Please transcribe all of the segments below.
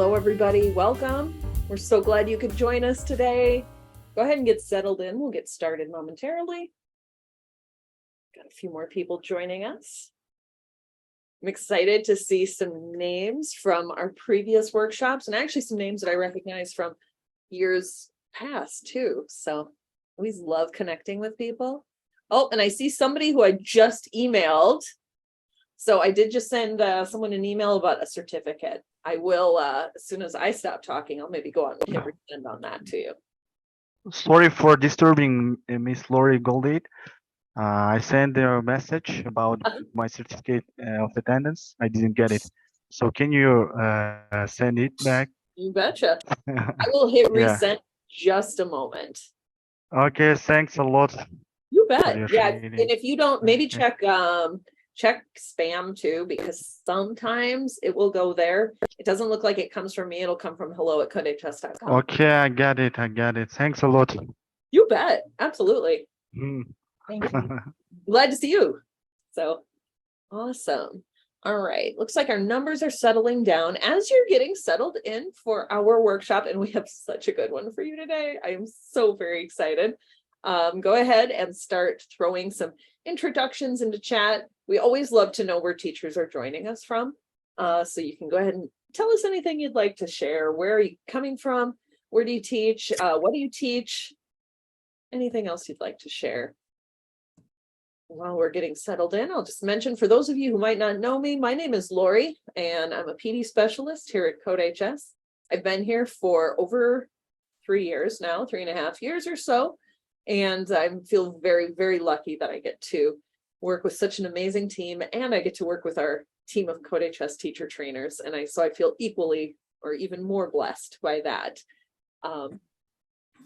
Hello, everybody. Welcome. We're so glad you could join us today. Go ahead and get settled in. We'll get started momentarily. Got a few more people joining us. I'm excited to see some names from our previous workshops and actually some names that I recognize from years past too. So always love connecting with people. Oh, and I see somebody who I just emailed. So I did just send someone an email about a certificate. I will, as soon as I stop talking, I'll maybe go out and hit resend on that to you. Sorry for disturbing Miss Lori Goldade. I sent a message about my certificate of attendance. I didn't get it. So can you send it back? You betcha. I will hit Yeah. resend just a moment. Okay, thanks a lot. You bet. Yeah. Appreciate And it. if you don't, maybe Okay. check spam too, because sometimes it will go there. It doesn't look like it comes from me. It'll come from hello@codehs.com. Okay, I got it. Thanks a lot. You bet. Absolutely. Mm. Thank you. Glad to see you. So awesome. All right. Looks like our numbers are settling down as you're getting settled in for our workshop. And we have such a good one for you today. I am so very excited. Go ahead and start throwing some introductions into chat. We always love to know where teachers are joining us from. So you can go ahead and tell us anything you'd like to share. Where are you coming from? Where do you teach? What do you teach? Anything else you'd like to share? While we're getting settled in, I'll just mention for those of you who might not know me, my name is Lori, and I'm a PD specialist here at CodeHS. I've been here for over 3 years now, 3.5 years or so, and I feel very, very lucky that I get to work with such an amazing team, and I get to work with our team of CodeHS teacher trainers, and so I feel equally or even more blessed by that.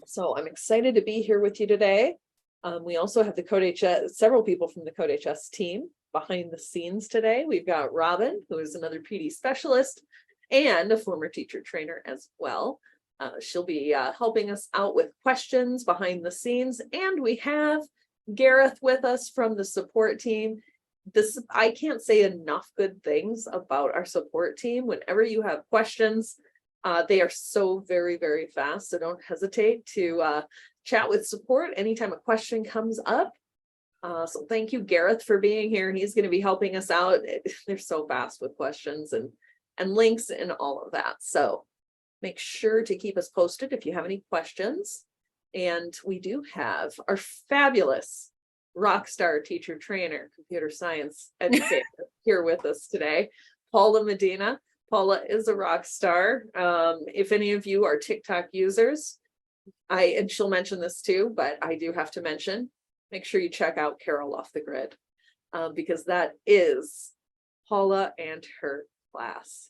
So I'm excited to be here with you today. We also have the CodeHS, several people from the CodeHS team behind the scenes today. We've got Robin, who is another PD specialist and a former teacher trainer as well. She'll be helping us out with questions behind the scenes. And we have Gareth with us from the support team. I can't say enough good things about our support team. Whenever you have questions, they are so very, very fast. So don't hesitate to chat with support anytime a question comes up. So thank you, Gareth, for being here. He's going to be helping us out. They're so fast with questions and links and all of that. So make sure to keep us posted if you have any questions. And we do have our fabulous rock star teacher trainer, computer science educator here with us today, Paula Medina. Paula is a rock star. If any of you are TikTok users, and she'll mention this too, but I do have to mention, make sure you check out Carol Off the Grid, because that is Paula and her class.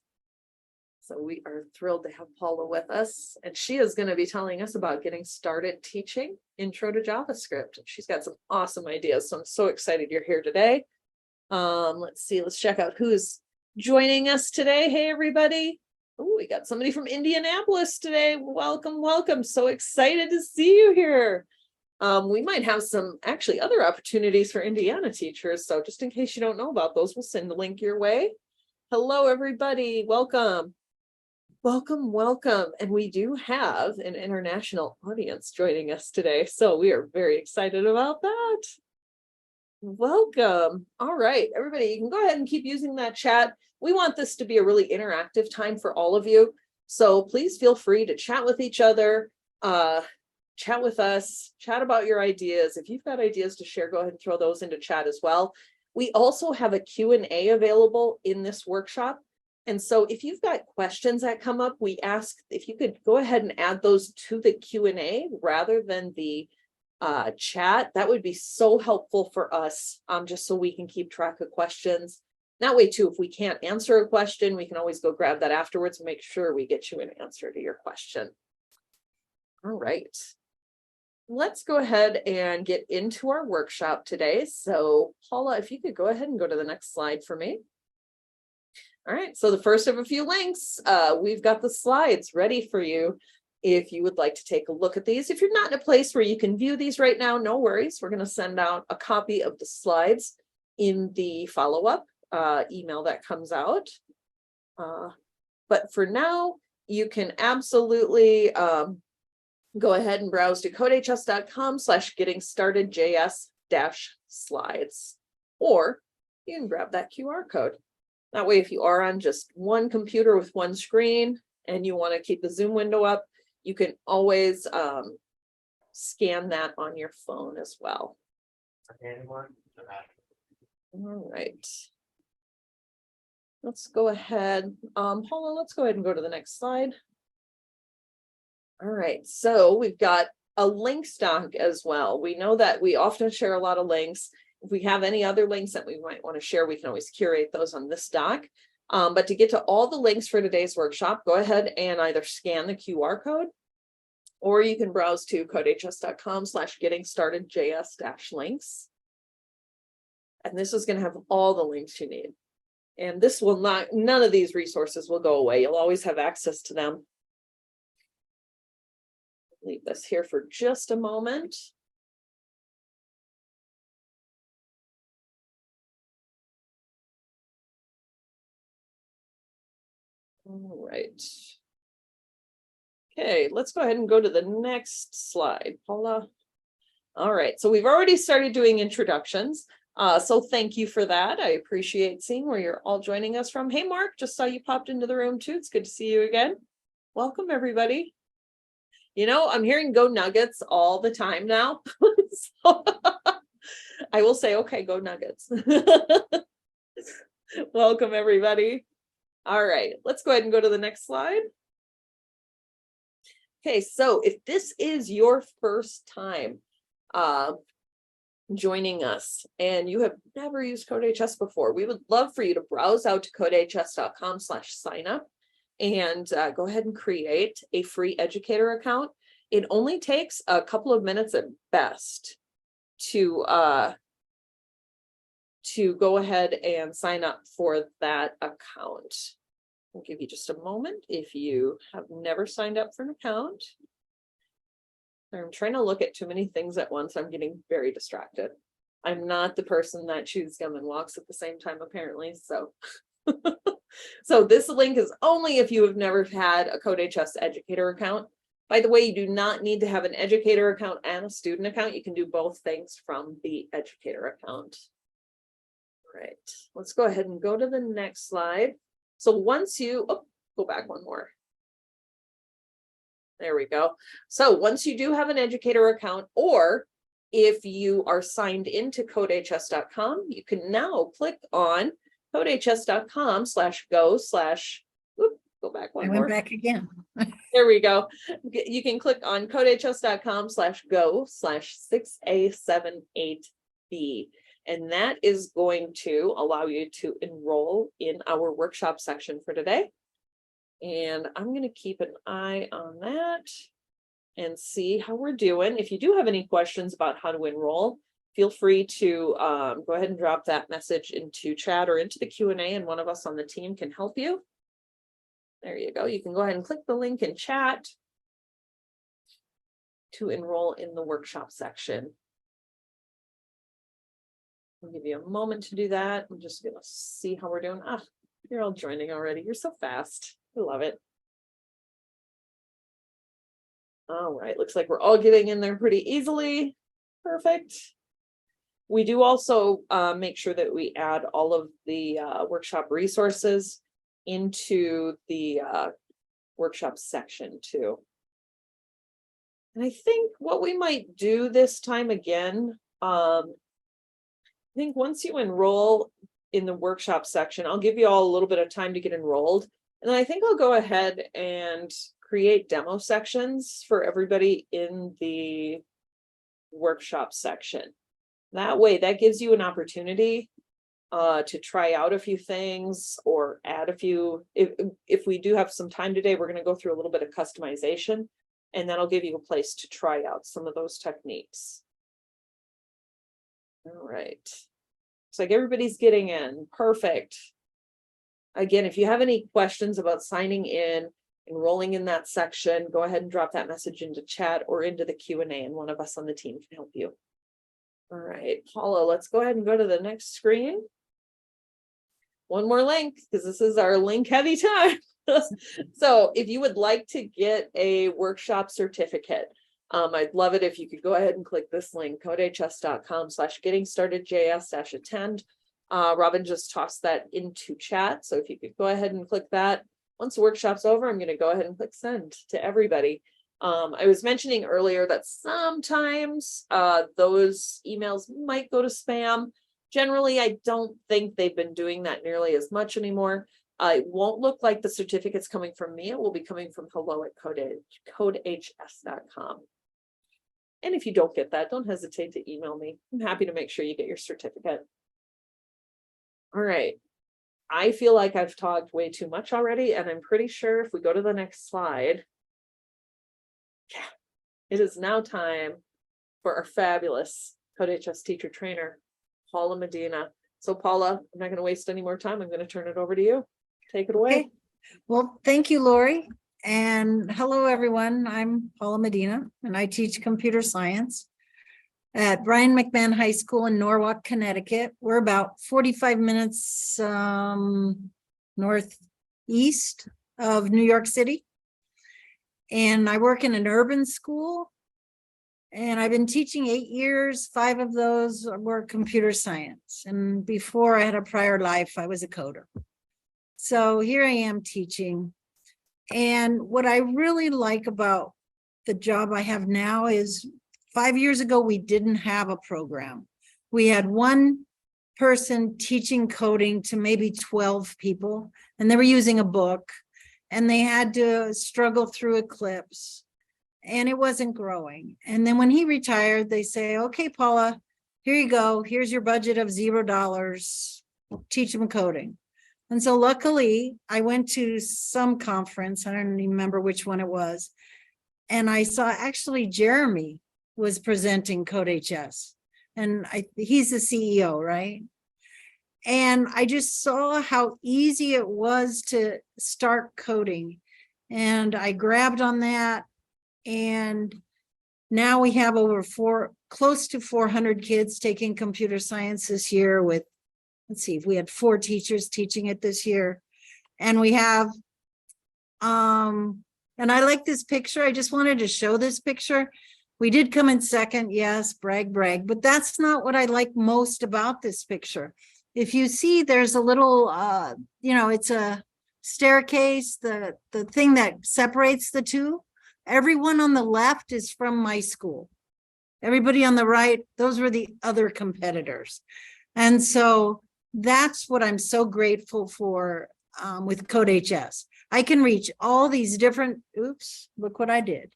So we are thrilled to have Paula with us, and she is going to be telling us about getting started teaching Intro to JavaScript. She's got some awesome ideas, so I'm so excited you're here today. Let's see, let's check out who's joining us today. Hey, everybody. Oh, we got somebody from Indianapolis today. Welcome, welcome. So excited to see you here. We might have some actually other opportunities for Indiana teachers. So just in case you don't know about those, we'll send a link your way. Hello, everybody. Welcome. Welcome, welcome. And we do have an international audience joining us today. So we are very excited about that. Welcome. All right, everybody, you can go ahead and keep using that chat. We want this to be a really interactive time for all of you. So please feel free to chat with each other, chat with us, chat about your ideas. If you've got ideas to share, go ahead and throw those into chat as well. We also have a Q&A available in this workshop. And so if you've got questions that come up, we ask if you could go ahead and add those to the Q&A rather than the chat. That would be so helpful for us, just so we can keep track of questions. That way too, if we can't answer a question, we can always go grab that afterwards and make sure we get you an answer to your question. All right, let's go ahead and get into our workshop today. So Paula, if you could go ahead and go to the next slide for me. All right, so the first of a few links, we've got the slides ready for you. If you would like to take a look at these, if you're not in a place where you can view these right now, no worries. We're going to send out a copy of the slides in the follow-up email that comes out. But for now, you can absolutely go ahead and browse to codehs.com/getting-started-js-slides, or you can grab that QR code. That way, if you are on just one computer with one screen and you want to keep the Zoom window up, you can always scan that on your phone as well. All right. Let's go ahead. Paula, let's go ahead and go to the next slide. All right, so we've got a links doc as well. We know that we often share a lot of links. If we have any other links that we might want to share, we can always curate those on this doc. But to get to all the links for today's workshop, go ahead and either scan the QR code, or you can browse to codehs.com/getting-started-js-links. And this is going to have all the links you need. And this will not, none of these resources will go away. You'll always have access to them. Leave this here for just a moment. All right. Okay, let's go ahead and go to the next slide, Paula. All right, so we've already started doing introductions. So thank you for that. I appreciate seeing where you're all joining us from. Hey, Mark, just saw you popped into the room too. It's good to see you again. Welcome, everybody. You know, I'm hearing go Nuggets all the time now. So I will say, okay, go Nuggets. Welcome, everybody. All right, let's go ahead and go to the next slide. Okay, so if this is your first time joining us and you have never used CodeHS before, we would love for you to browse out to codehs.com/signup and go ahead and create a free educator account. It only takes a couple of minutes at best to go ahead and sign up for that account. I'll give you just a moment if you have never signed up for an account. I'm trying to look at too many things at once. I'm getting very distracted. I'm not the person that chews gum and walks at the same time, apparently. So, so this link is only if you have never had a CodeHS educator account. By the way, you do not need to have an educator account and a student account. You can do both things from the educator account. All right, let's go ahead and go to the next slide. So once you, go back one more. There we go. So once you do have an educator account, or if you are signed into codehs.com, you can now click on codehs.com/go/ back one more. I went back again. There we go. You can click on codehs.com/go/6A78B. And that is going to allow you to enroll in our workshop section for today. And I'm going to keep an eye on that and see how we're doing. If you do have any questions about how to enroll, feel free to go ahead and drop that message into chat or into the Q&A, and one of us on the team can help you. There you go. You can go ahead and click the link in chat to enroll in the workshop section. I'll give you a moment to do that. I'm just going to see how we're doing. Ah, you're all joining already. You're so fast. I love it. All right. Looks like we're all getting in there pretty easily. Perfect. We do also make sure that we add all of the workshop resources into the workshop section too. And I think what we might do this time again, I think once you enroll in the workshop section, I'll give you all a little bit of time to get enrolled. And then I think I'll go ahead and create demo sections for everybody in the workshop section. That way, that gives you an opportunity to try out a few things or add a few. If we do have some time today, we're going to go through a little bit of customization, and that'll give you a place to try out some of those techniques. All right. Looks like everybody's getting in. Perfect. Again, if you have any questions about signing in, enrolling in that section, go ahead and drop that message into chat or into the Q&A, and one of us on the team can help you. All right, Paula, let's go ahead and go to the next screen. One more link, because this is our link heavy time. So if you would like to get a workshop certificate, I'd love it if you could go ahead and click this link, codehs.com/getting-started-js-attend. Robin just tossed that into chat. So if you could go ahead and click that. Once the workshop's over, I'm going to go ahead and click send to everybody. I was mentioning earlier that sometimes those emails might go to spam. Generally, I don't think they've been doing that nearly as much anymore. It won't look like the certificate's coming from me. It will be coming from hello@codehs.com. And if you don't get that, don't hesitate to email me. I'm happy to make sure you get your certificate. All right. I feel like I've talked way too much already, and I'm pretty sure if we go to the next slide, yeah, it is now time for our fabulous CodeHS teacher trainer, Paula Medina. So Paula, I'm not going to waste any more time. I'm going to turn it over to you. Take it away. Okay. Well, thank you, Lori. And hello, everyone. I'm Paula Medina, and I teach computer science at Brian McMahon High School in Norwalk, Connecticut. We're about 45 minutes northeast of New York City. And I work in an urban school. And I've been teaching 8 years. 5 of those were computer science. And before I had a prior life, I was a coder. So here I am teaching. And what I really like about the job I have now is 5 years ago, we didn't have a program. We had one person teaching coding to maybe 12 people, and they were using a book, and they had to struggle through Eclipse, and it wasn't growing. And then when he retired, they say, okay, Paula, here you go. Here's your budget of $0. Teach them coding. And so luckily, I went to some conference. I don't even remember which one it was. And I saw actually Jeremy was presenting CodeHS. And he's the CEO, right? And I just saw how easy it was to start coding. And I grabbed on that. And now we have close to 400 kids taking computer science this year with, let's see, if we had 4 teachers teaching it this year. And we have, and I like this picture. I just wanted to show this picture. We did come in second, yes, brag, brag, but that's not what I like most about this picture. If you see, there's a little, it's a staircase, the thing that separates the two. Everyone on the left is from my school. Everybody on the right, those were the other competitors. And so that's what I'm so grateful for with CodeHS. I can reach all these different, oops, look what I did.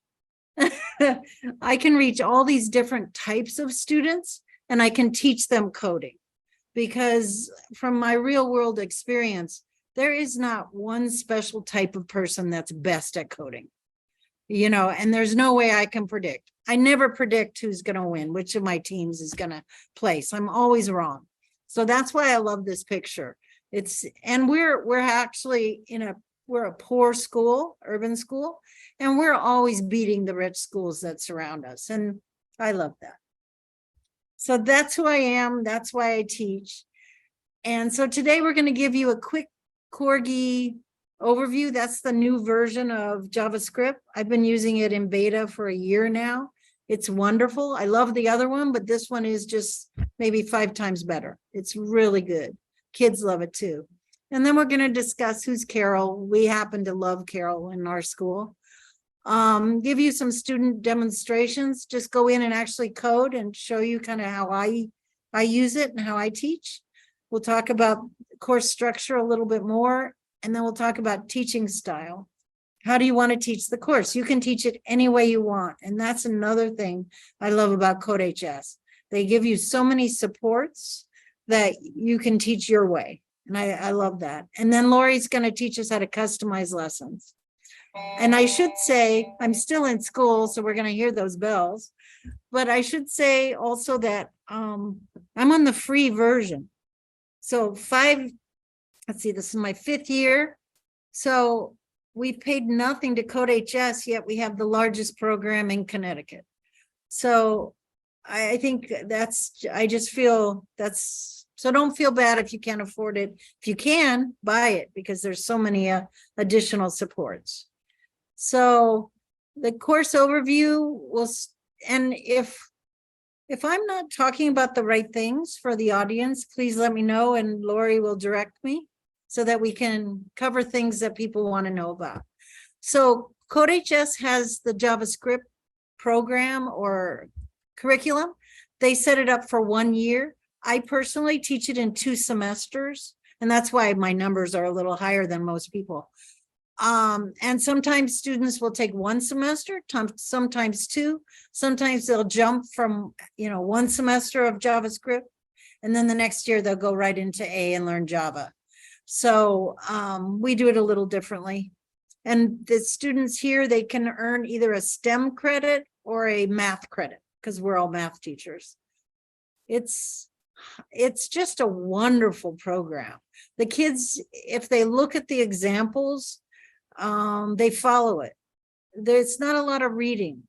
I can reach all these different types of students, and I can teach them coding, because from my real world experience, there is not one special type of person that's best at coding, and there's no way I can predict. I never predict who's going to win, which of my teams is going to place. I'm always wrong. So that's why I love this picture. And we're actually we're a poor school, urban school, and we're always beating the rich schools that surround us. And I love that. So that's who I am. That's why I teach. And so today we're going to give you a quick Corgi overview. That's the new version of JavaScript. I've been using it in beta for a year now. It's wonderful. I love the other one, but this one is just maybe 5 times better. It's really good. Kids love it too. And then we're going to discuss who's Carol. We happen to love Carol in our school. Give you some student demonstrations. Just go in and actually code and show you kind of how I use it and how I teach. We'll talk about course structure a little bit more, and then we'll talk about teaching style. How do you want to teach the course? You can teach it any way you want. And that's another thing I love about CodeHS. They give you so many supports that you can teach your way. And I love that. And then Lori's going to teach us how to customize lessons. And I should say, I'm still in school, so we're going to hear those bells. But I should say also that I'm on the free version. So let's see, this is my 5th year. So we paid nothing to CodeHS, yet we have the largest program in Connecticut. So I think I just feel that's So don't feel bad if you can't afford it. If you can, buy it, because there's so many additional supports. So the course overview will, and if I'm not talking about the right things for the audience, please let me know and Lori will direct me so that we can cover things that people want to know about. So CodeHS has the JavaScript program or curriculum. They set it up for 1 year. I personally teach it in 2 semesters, and that's why my numbers are a little higher than most people. And sometimes students will take 1 semester, sometimes 2. Sometimes they'll jump from, 1 semester of JavaScript, and then the next year they'll go right into A and learn Java. So we do it a little differently. And the students here, they can earn either a STEM credit or a math credit, because we're all math teachers. It's just a wonderful program. The kids, if they look at the examples, they follow it. There's not a lot of reading.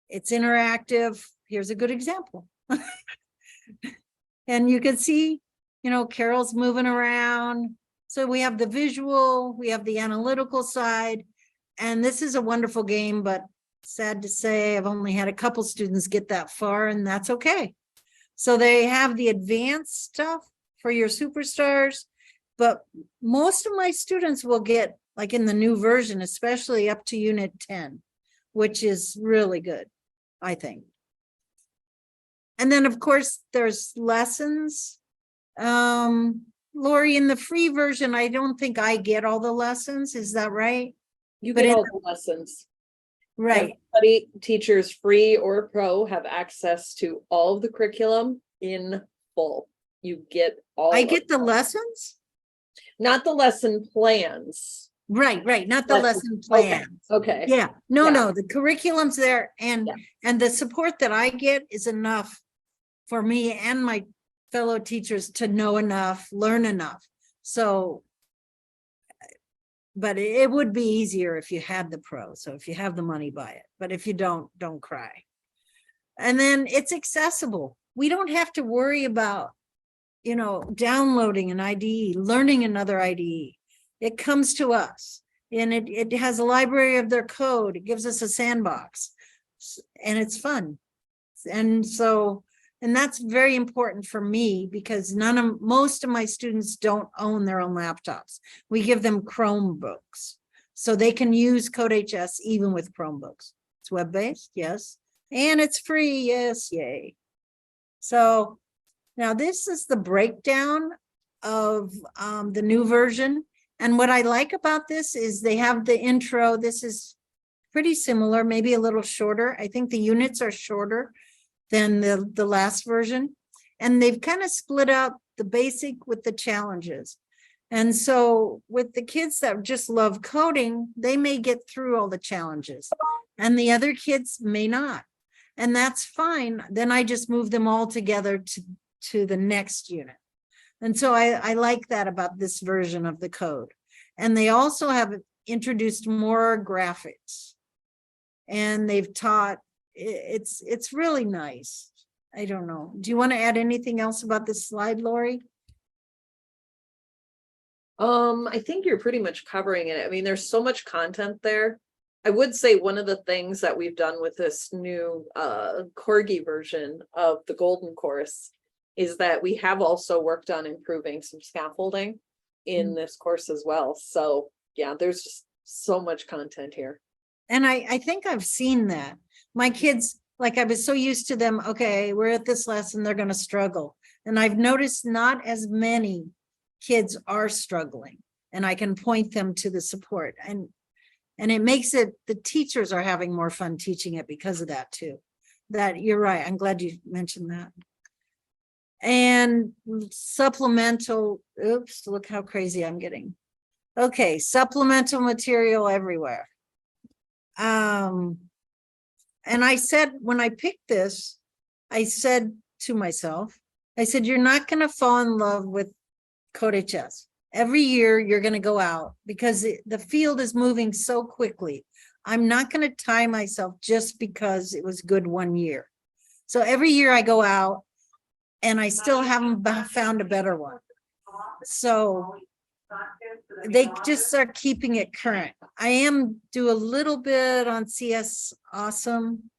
It's interactive. Here's a good example. And you can see, Carol's moving around. So we have the visual, we have the analytical side, and this is a wonderful game, but sad to say, I've only had a couple students get that far, and that's okay. So they have the advanced stuff for your superstars, but most of my students will get, like in the new version, especially up to unit 10, which is really good, I think. And then of course there's lessons. Lori, in the free version, I don't think I get all the lessons. Is that right? You But get in- all the lessons. Right. Everybody, teachers free or pro, have access to all of the curriculum in full. You get all. I get the lessons? Not the lesson plans. Right. Not the lesson plan. Okay. Yeah, no, Yeah. the curriculum's there, and Yeah. and the support that I get is enough for me and my fellow teachers to know enough, learn enough. So, but it would be easier if you had the pro. So if you have the money, buy it. But if you don't cry. And then it's accessible. We don't have to worry about, downloading an IDE, learning another IDE. It comes to us, and it has a library of their code. It gives us a sandbox, and it's fun. And so, and that's very important for me, because most of my students don't own their own laptops. We give them Chromebooks, so they can use CodeHS even with Chromebooks. It's web-based, yes, and it's free, yes, yay. So now this is the breakdown of the new version. And what I like about this is they have the intro. This is pretty similar, maybe a little shorter. I think the units are shorter than the last version. And they've kind of split up the basic with the challenges. And so with the kids that just love coding, they may get through all the challenges, and the other kids may not. And that's fine. Then I just move them all together to the next unit. And so I like that about this version of the code. And they also have introduced more graphics, and they've taught, it's really nice. I don't know. Do you want to add anything else about this slide, Lori? I think you're pretty much covering it. I mean, there's so much content there. I would say one of the things that we've done with this new Corgi version of the Golden course is that we have also worked on improving some scaffolding in this course as well. So yeah, there's just so much content here. And I think I've seen that. My kids, like, I was so used to them, okay, we're at this lesson, they're going to struggle. And I've noticed not as many kids are struggling, and I can point them to the support. And it makes it, the teachers are having more fun teaching it because of that too. That, you're right. I'm glad you mentioned that. And supplemental, oops, look how crazy I'm getting. Okay, supplemental material everywhere. And I said, when I picked this, I said to myself, I said, you're not going to fall in love with CodeHS. Every year you're going to go out, because the field is moving so quickly. I'm not going to tie myself just because it was good 1 year. So every year I go out, and I still haven't found a better one. So they just are keeping it current. I am do a little bit on CS Awesome,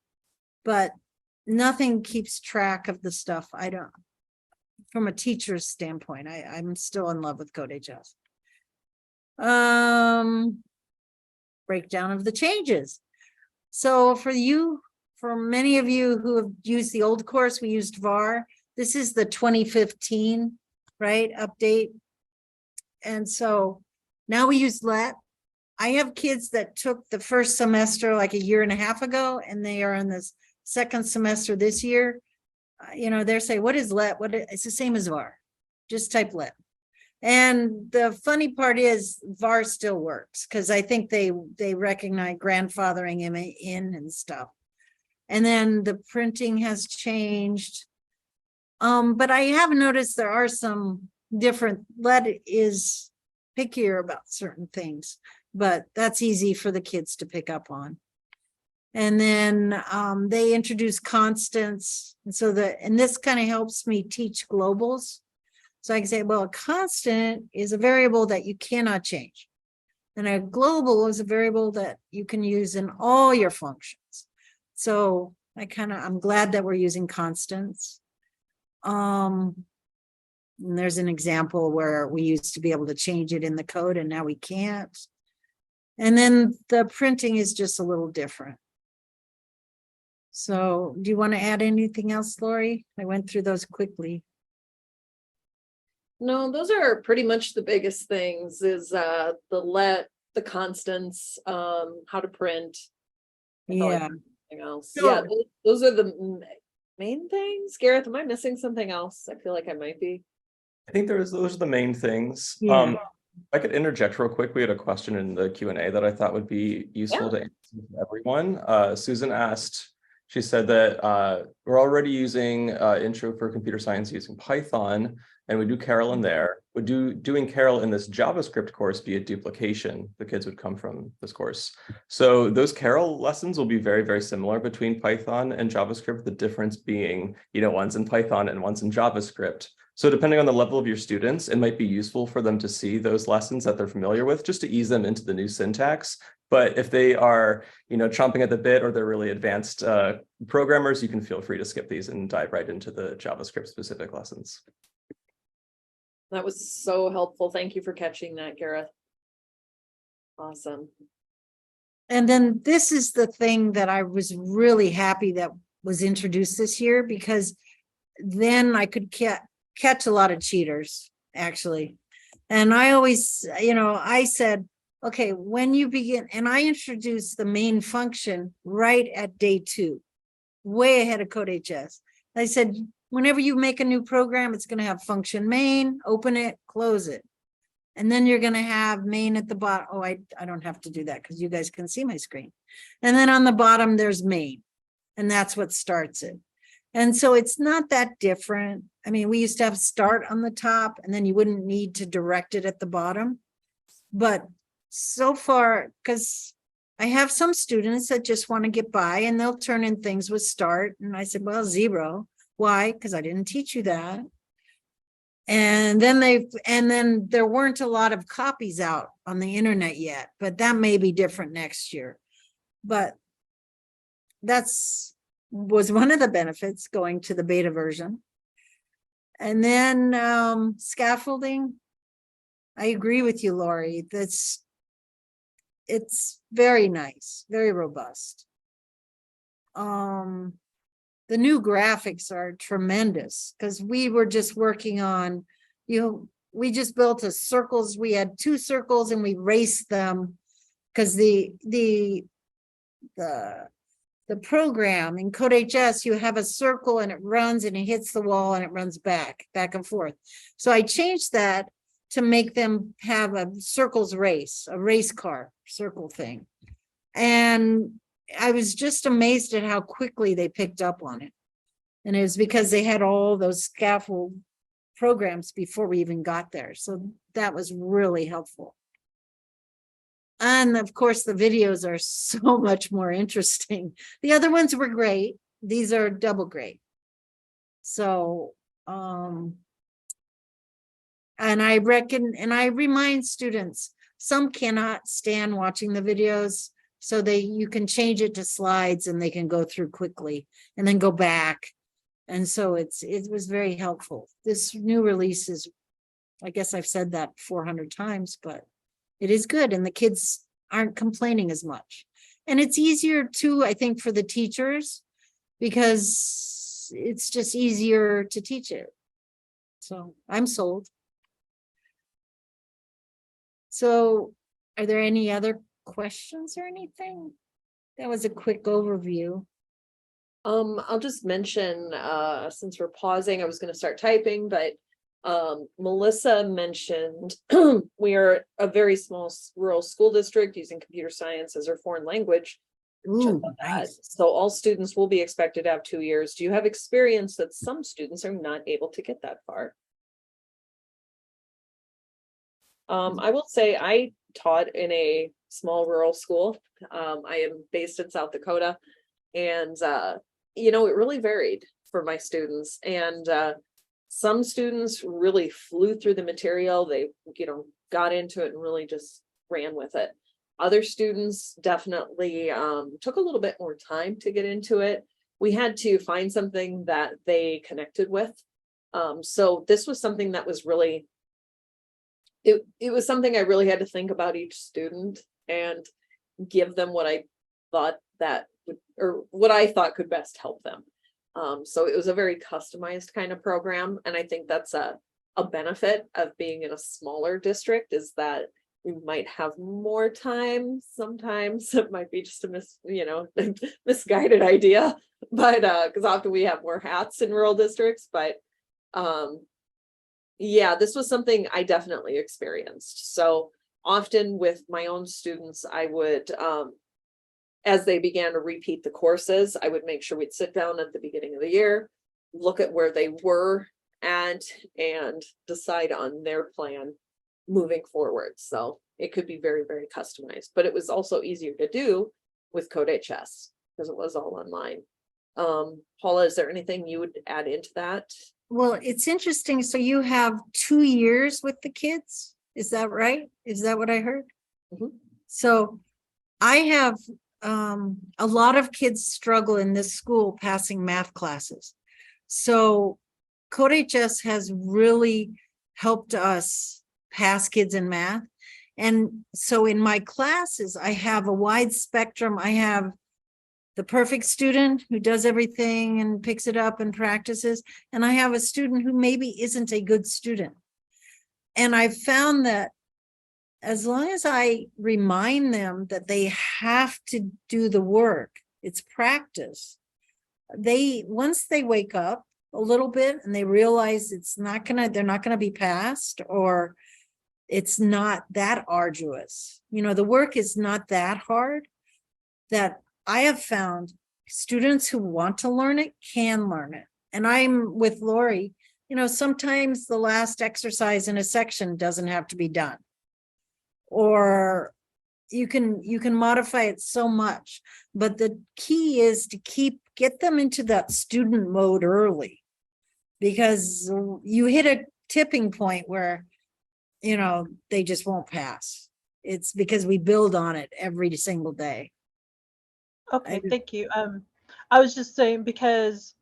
but nothing keeps track of the stuff. I don't, from a teacher's standpoint, I'm still in love with CodeHS. Breakdown of the changes. So for many of you who have used the old course, we used VAR. This is the 2015, right, update. And so now we use LET. I have kids that took the first semester like a year and a half ago, and they are in this second semester this year. You know, they're saying, what is LET? It's the same as VAR. Just type LET. And the funny part is VAR still works because I think they recognize grandfathering him in and stuff. And then the printing has changed. But I have noticed there are some different, LET is pickier about certain things, but that's easy for the kids to pick up on. And then they introduce constants. And so and this kind of helps me teach globals. So I can say, well, a constant is a variable that you cannot change. And a global is a variable that you can use in all your functions. So I'm glad that we're using constants. And there's an example where we used to be able to change it in the code and now we can't. And then the printing is just a little different. So do you want to add anything else, Lori? I went through those quickly. No, those are pretty much the biggest things is the LET, the constants, how to print. Yeah. Anything else. So, yeah, those are the main things. Gareth, am I missing something else? I feel like I might be. I think those are the main things. Yeah. I could interject real quick. We had a question in the Q&A that I thought would be useful to answer to everyone. Susan asked, she said that we're already using Intro for Computer Science using Python, and we do Carol in there. Would doing Carol in this JavaScript course be a duplication? The kids would come from this course. So those Carol lessons will be very, very similar between Python and JavaScript, the difference being, one's in Python and one's in JavaScript. So depending on the level of your students, it might be useful for them to see those lessons that they're familiar with just to ease them into the new syntax. But if they are, chomping at the bit or they're really advanced programmers, you can feel free to skip these and dive right into the JavaScript specific lessons. That was so helpful. Thank you for catching that, Gareth. Awesome. And then this is the thing that I was really happy that was introduced this year, because then I could catch a lot of cheaters, actually. And I always, I said, okay, when you begin, and I introduced the main function right at day 2, way ahead of CodeHS. I said, whenever you make a new program, it's going to have function main, open it, close it. And then you're going to have main at the bottom. Oh, I don't have to do that because you guys can see my screen. And then on the bottom, there's main. And that's what starts it. And so it's not that different. I mean, we used to have start on the top, and then you wouldn't need to direct it at the bottom. But so far, because I have some students that just want to get by and they'll turn in things with start. And I said, well, 0. Why? Because I didn't teach you that. And then there weren't a lot of copies out on the internet yet, but that may be different next year. But was one of the benefits going to the beta version. And then scaffolding. I agree with you, Lori. It's very nice, very robust. The new graphics are tremendous because we were just working on, we just built circles. We had 2 circles and we raced them because the program in CodeHS, you have a circle and it runs and it hits the wall and it runs back and forth. So I changed that to make them have a circles race, a race car circle thing. And I was just amazed at how quickly they picked up on it. And it was because they had all those scaffold programs before we even got there. So that was really helpful. And of course, the videos are so much more interesting. The other ones were great. These are double great. So And I remind students, some cannot stand watching the videos, so you can change it to slides and they can go through quickly and then go back. And so it was very helpful. This new release is, I guess I've said that 400 times, but it is good and the kids aren't complaining as much. And it's easier too, I think, for the teachers because it's just easier to teach it. So I'm sold. So are there any other questions or anything? That was a quick overview. I'll just mention, since we're pausing, I was going to start typing, but Melissa mentioned we are a very small rural school district using computer science as our foreign language. Ooh, nice. So all students will be expected to have 2 years. Do you have experience that some students are not able to get that far? I will say I taught in a small rural school. I am based in South Dakota, and it really varied for my students. And some students really flew through the material. They, got into it and really just ran with it. Other students definitely took a little bit more time to get into it. We had to find something that they connected with. So this was something that was really, it was something I really had to think about each student and give them what I thought what I thought could best help them. So it was a very customized kind of program. And I think that's a benefit of being in a smaller district, is that we might have more time. Sometimes it might be just a misguided idea, but because often we have more hats in rural districts. But yeah, this was something I definitely experienced. So often with my own students, I would, as they began to repeat the courses, I would make sure we'd sit down at the beginning of the year, look at where they were at, and decide on their plan moving forward. So it could be very, very customized, but it was also easier to do with CodeHS because it was all online. Paula, is there anything you would add into that? Well, it's interesting. So you have 2 years with the kids. Is that right? Is that what I heard? Mm-hmm. So I have a lot of kids struggle in this school passing math classes. So CodeHS has really helped us pass kids in math. And so in my classes, I have a wide spectrum. I have the perfect student who does everything and picks it up and practices. And I have a student who maybe isn't a good student. And I've found that as long as I remind them that they have to do the work, it's practice. Once they wake up a little bit and they realize they're not gonna be passed, or it's not that arduous. The work is not that hard, that I have found students who want to learn it can learn it. And I'm with Lori, sometimes the last exercise in a section doesn't have to be done. Or you can modify it so much, but the key is to get them into that student mode early, because you hit a tipping point where, they just won't pass. It's because we build on it every single day. Okay, thank you. I was just saying, because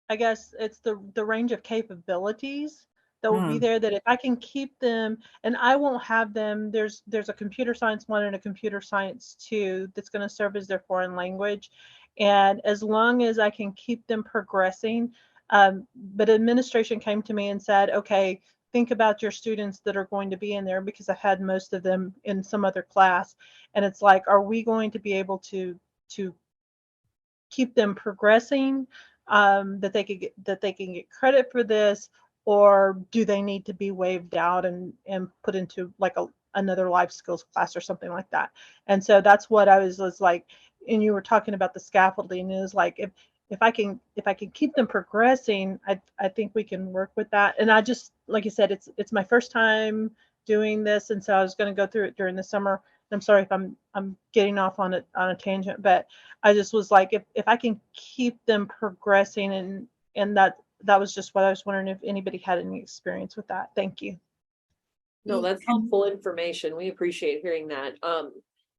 I guess it's the range of capabilities that will be there, that if I can keep them, and I won't have them, there's a computer science 1 and a computer science 2 that's going to serve as their foreign language. And as long as I can keep them progressing, but administration came to me and said, okay, think about your students that are going to be in there, because I had most of them in some other class. And it's like, are we going to be able to keep them progressing, that they can get credit for this, or do they need to be waived out and put into like another life skills class or something like that? And so that's what I was like, and you were talking about the scaffolding, is like, if I can keep them progressing, I think we can work with that. And I just, like you said, it's my first time doing this, and so I was going to go through it during the summer. I'm sorry if I'm getting off on a tangent, but I just was like, if I can keep them progressing, and that that was just what I was wondering if anybody had any experience with that. Thank you. No, that's helpful information. We appreciate hearing that.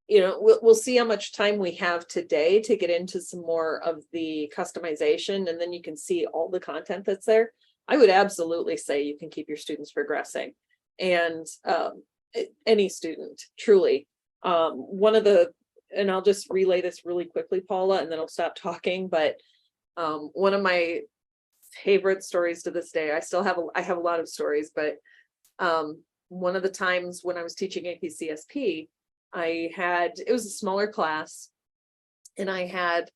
You know, we'll see how much time we have today to get into some more of the customization, and then you can see all the content that's there. I would absolutely say you can keep your students progressing, and any student, truly. One of the, and I'll just relay this really quickly, Paula, and then I'll stop talking, but one of my favorite stories to this day, I have a lot of stories, but one of the times when I was teaching AP-CSP, it was a smaller class, and I had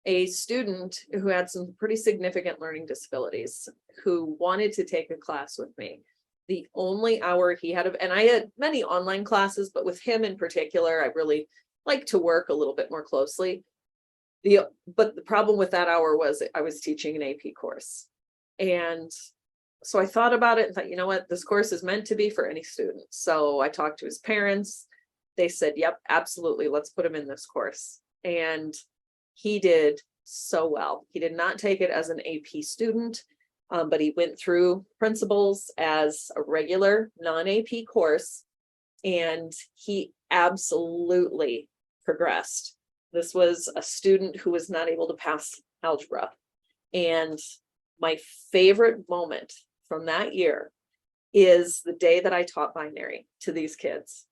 a student who had some pretty significant learning disabilities who wanted to take a class with me. The only hour he had and I had many online classes, but with him in particular, I really like to work a little bit more closely. But the problem with that hour was I was teaching an AP course. And so I thought about it and thought, you know what, this course is meant to be for any student. So I talked to his parents. They said, yep, absolutely. Let's put him in this course. And he did so well. He did not take it as an AP student, but he went through principles as a regular non-AP course, and he absolutely progressed. This was a student who was not able to pass algebra. And my favorite moment from that year is the day that I taught binary to these kids.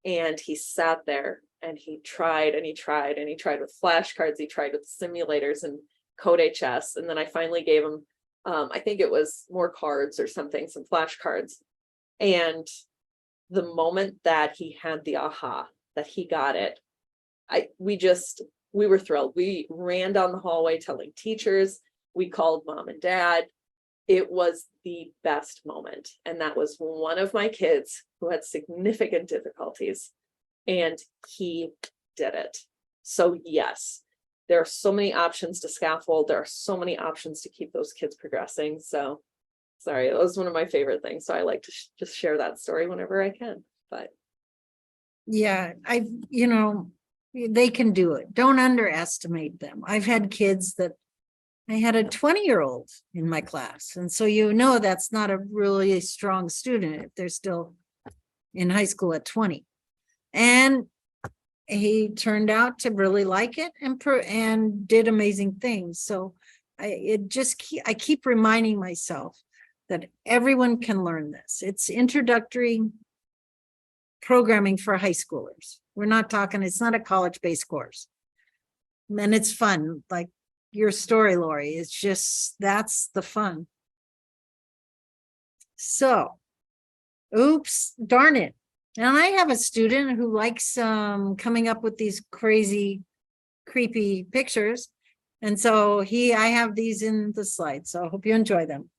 And he sat there and he tried and he tried and he tried with flashcards, he tried with simulators and CodeHS. And then I finally gave him, I think it was more cards or something, some flashcards. And the moment that he had the aha, that he got it, we were thrilled. We ran down the hallway telling teachers, we called mom and dad. It was the best moment. And that was one of my kids who had significant difficulties, and he did it. So yes, there are so many options to scaffold. There are so many options to keep those kids progressing. So sorry, that was one of my favorite things. So I like to just share that story whenever I can, but. Yeah, they can do it. Don't underestimate them. I've had kids that I had a 20-year-old in my class. And so, that's not a really strong student if they're still in high school at 20. And he turned out to really like it and did amazing things. So I keep reminding myself that everyone can learn this. It's introductory programming for high schoolers. It's not a college-based course. And it's fun, like your story, Lori. It's just, that's the fun. So, oops, darn it. And I have a student who likes coming up with these crazy, creepy pictures. And so I have these in the slides, so I hope you enjoy them.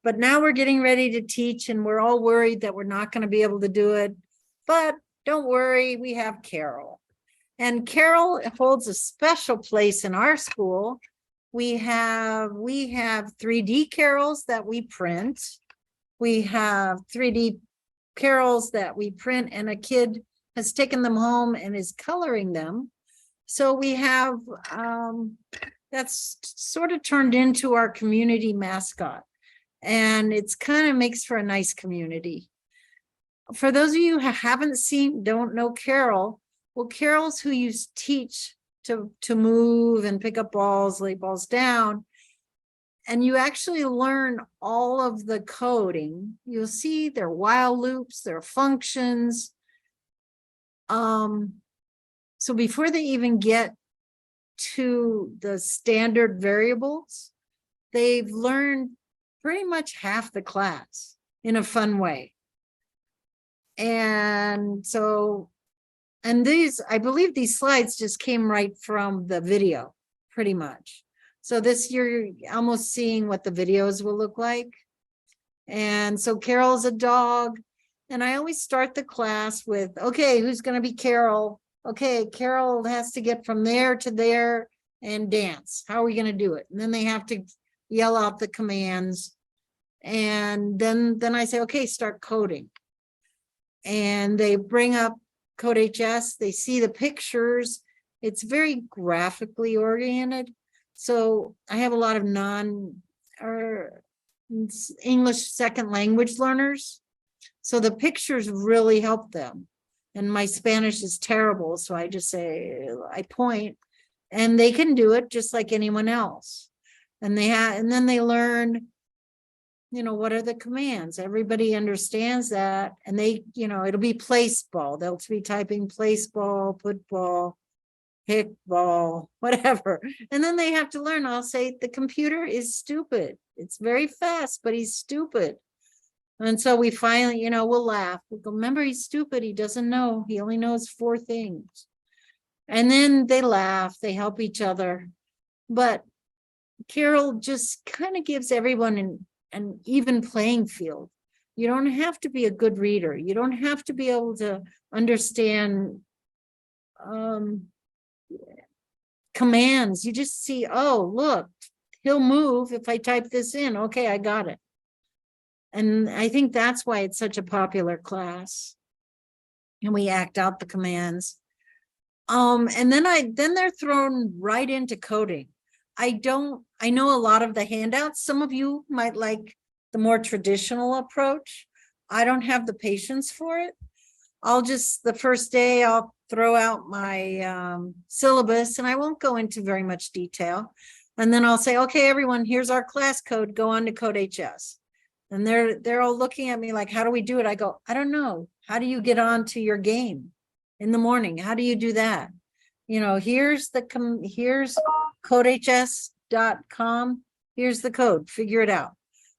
But now we're getting ready to teach, and we're all worried that we're not going to be able to do it. But don't worry, we have Carol. And Carol holds a special place in our school. We have 3D Carols that we print. We have 3D Carols that we print, and a kid has taken them home and is coloring them. So we have, that's sort of turned into our community mascot. And it's kind of makes for a nice community. For those of you who don't know Carol, well, Carol's who you teach to move and pick up balls, lay balls down. And you actually learn all of the coding. You'll see their while loops, their functions. So before they even get to the standard variables, they've learned pretty much half the class in a fun way. And so, I believe these slides just came right from the video, pretty much. So this you're almost seeing what the videos will look like. And so Carol's a dog. And I always start the class with, okay, who's going to be Carol? Okay, Carol has to get from there to there and dance. How are we going to do it? And then they have to yell out the commands. And then I say, okay, start coding. And they bring up CodeHS. They see the pictures. It's very graphically oriented. So I have a lot of English second language learners. So the pictures really help them. And my Spanish is terrible, so I just say, I point, and they can do it just like anyone else. And then they learn, what are the commands? Everybody understands that. And they, it'll be place ball. They'll be typing place ball, put ball, pick ball, whatever. And then they have to learn. I'll say the computer is stupid. It's very fast, but he's stupid. And so we finally, we'll laugh. We'll go, remember, he's stupid. He doesn't know. He only knows 4 things. And then they laugh. They help each other. But Carol just kind of gives everyone an even playing field. You don't have to be a good reader. You don't have to be able to understand commands. You just see, oh, look, he'll move if I type this in. Okay, I got it. And I think that's why it's such a popular class. And we act out the commands. And then they're thrown right into coding. I know a lot of the handouts. Some of you might like the more traditional approach. I don't have the patience for it. The first day I'll throw out my syllabus, and I won't go into very much detail. And then I'll say, okay, everyone, here's our class code, go on to CodeHS. And they're all looking at me like, how do we do it? I go, I don't know. How do you get on to your game in the morning? How do you do that? Here's CodeHS.com. Here's the code, figure it out.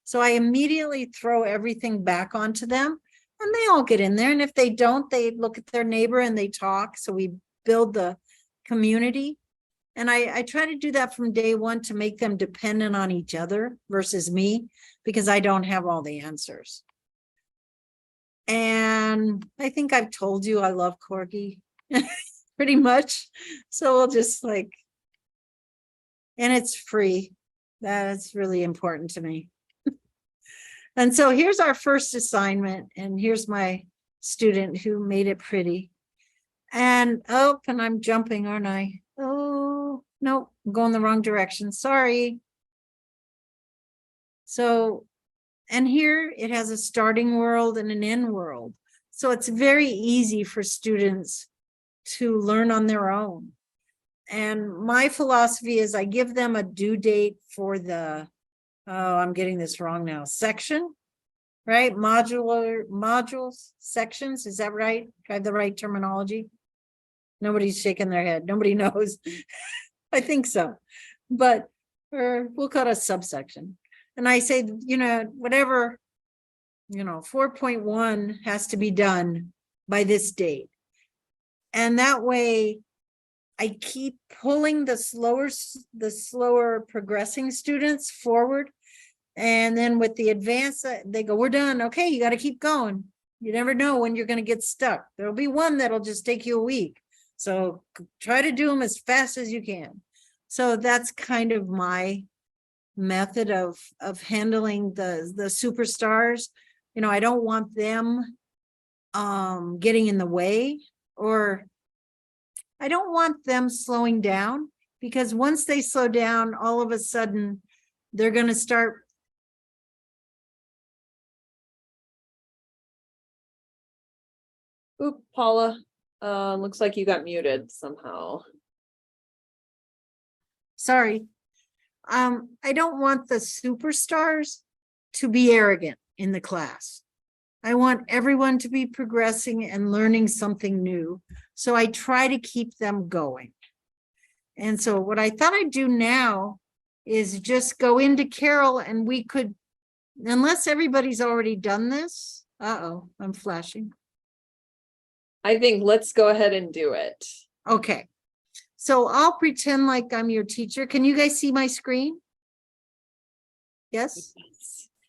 So I immediately throw everything back onto them, and they all get in there. And if they don't, they look at their neighbor and they talk. So we build the community. And I try to do that from day one to make them dependent on each other versus me, because I don't have all the answers. And I think I've told you I love Corgi pretty much. So we'll just and it's free. That's really important to me. And so here's our first assignment. And here's my student who made it pretty. And I'm jumping, aren't I? Oh, no, I'm going the wrong direction. Sorry. So, and here it has a starting world and an end world. So it's very easy for students to learn on their own. And my philosophy is I give them a due date for I'm getting this wrong now, section, right? Modules, sections, is that right? Do I have the right terminology? Nobody's shaking their head. Nobody knows. I think so. But we'll call it a subsection. And I say, whatever, 4.1 has to be done by this date. And that way I keep pulling the slower progressing students forward. And then with the advanced, they go, we're done. Okay, you got to keep going. You never know when you're going to get stuck. There'll be one that'll just take you a week. So try to do them as fast as you can. So that's kind of my method of handling the superstars. I don't want them getting in the way, or I don't want them slowing down, because once they slow down, all of a sudden they're going to start. Oop, Paula, looks like you got muted somehow. Sorry. I don't want the superstars to be arrogant in the class. I want everyone to be progressing and learning something new. So I try to keep them going. And so what I thought I'd do now is just go into Carol, and we could, unless everybody's already done this. I'm flashing. I think let's go ahead and do it. Okay. So I'll pretend like I'm your teacher. Can you guys see my screen? Yes.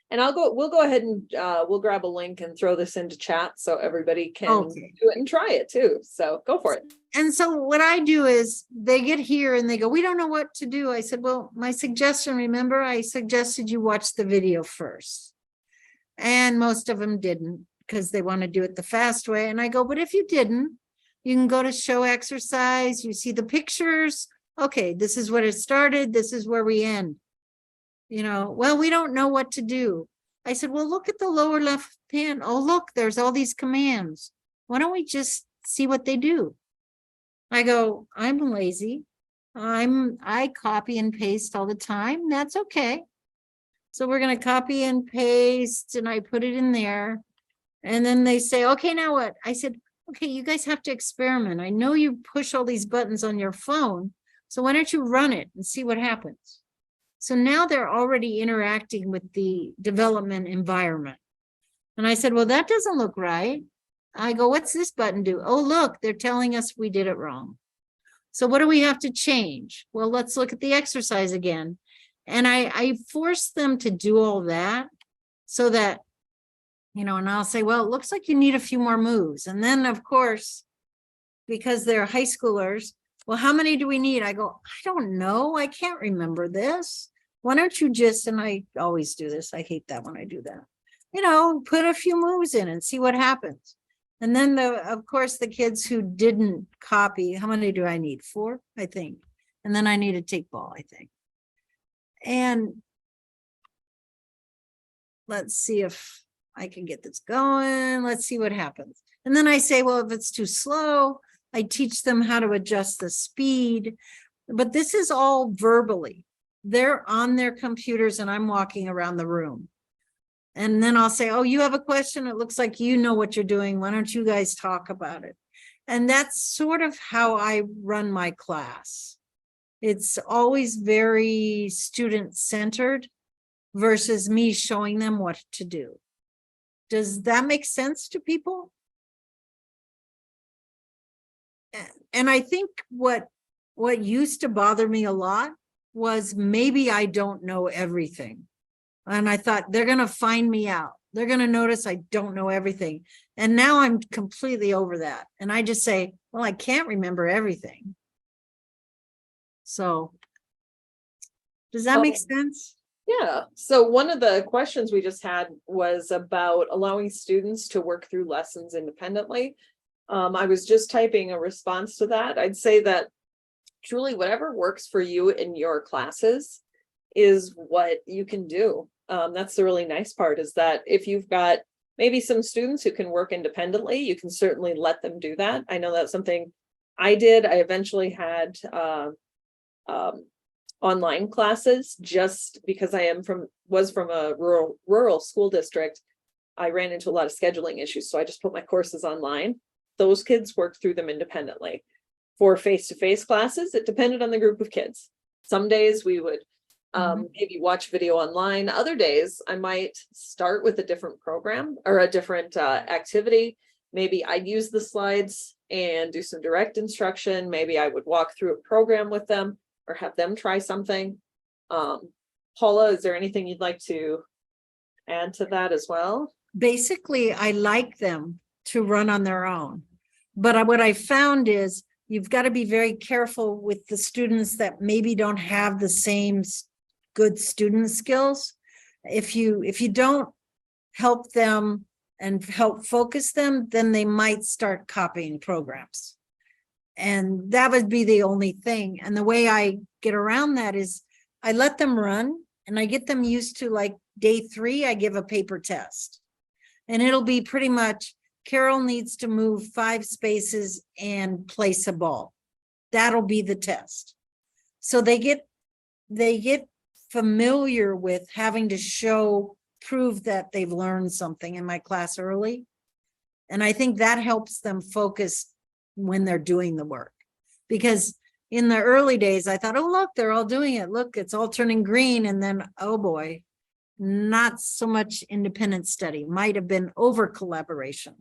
And we'll go ahead and we'll grab a link and throw this into chat so everybody can do it and try it too. So go for it. And so what I do is they get here and they go, we don't know what to do. I said, well, my suggestion, remember, I suggested you watch the video first. And most of them didn't, because they want to do it the fast way. And I go, but if you didn't, you can go to show exercise. You see the pictures. Okay, this is what it started. This is where we end. well, we don't know what to do. I said, well, look at the lower left hand. Oh, look, there's all these commands. Why don't we just see what they do? I go, I'm lazy. I copy and paste all the time. That's okay. So we're going to copy and paste, and I put it in there. And then they say, okay, now what? I said, okay, you guys have to experiment. I know you push all these buttons on your phone. So why don't you run it and see what happens? So now they're already interacting with the development environment. And I said, well, that doesn't look right. I go, what's this button do? Oh, look, they're telling us we did it wrong. So what do we have to change? Well, let's look at the exercise again. And I forced them to do all that so that, and I'll say, well, it looks like you need a few more moves. And then, of course, because they're high schoolers, well, how many do we need? I go, I don't know. I can't remember this. Why don't you just, and I always do this. I hate that when I do that. Put a few moves in and see what happens. And then, of course, the kids who didn't copy, how many do I need? 4, I think. And then I need a take ball, I think. And let's see if I can get this going. Let's see what happens. And then I say, well, if it's too slow, I teach them how to adjust the speed. But this is all verbally. They're on their computers and I'm walking around the room. And then I'll say, oh, you have a question? It looks like you know what you're doing. Why don't you guys talk about it? And that's sort of how I run my class. It's always very student-centered versus me showing them what to do. Does that make sense to people? And I think what used to bother me a lot was maybe I don't know everything. And I thought they're going to find me out. They're going to notice I don't know everything. And now I'm completely over that. And I just say, well, I can't remember everything. So does that make sense? Yeah. So one of the questions we just had was about allowing students to work through lessons independently. I was just typing a response to that. I'd say that truly whatever works for you in your classes is what you can do. That's the really nice part, is that if you've got maybe some students who can work independently, you can certainly let them do that. I know that's something I did. I eventually had online classes just because I was from a rural school district. I ran into a lot of scheduling issues, so I just put my courses online. Those kids worked through them independently. For face-to-face classes, it depended on the group of kids. Some days we would maybe watch video online. Other days I might start with a different program or a different activity. Maybe I'd use the slides and do some direct instruction. Maybe I would walk through a program with them or have them try something. Paula, is there anything you'd like to add to that as well? Basically, I like them to run on their own. But what I found is you've got to be very careful with the students that maybe don't have the same good student skills. If you don't help them and help focus them, then they might start copying programs. And that would be the only thing. And the way I get around that is I let them run and I get them used to, like, day 3, I give a paper test. And it'll be pretty much, Carol needs to move 5 spaces and place a ball. That'll be the test. So they get familiar with having to prove that they've learned something in my class early. And I think that helps them focus when they're doing the work. Because in the early days, I thought, oh, look, they're all doing it. Look, it's all turning green. And then, oh boy, not so much independent study, might have been over collaboration.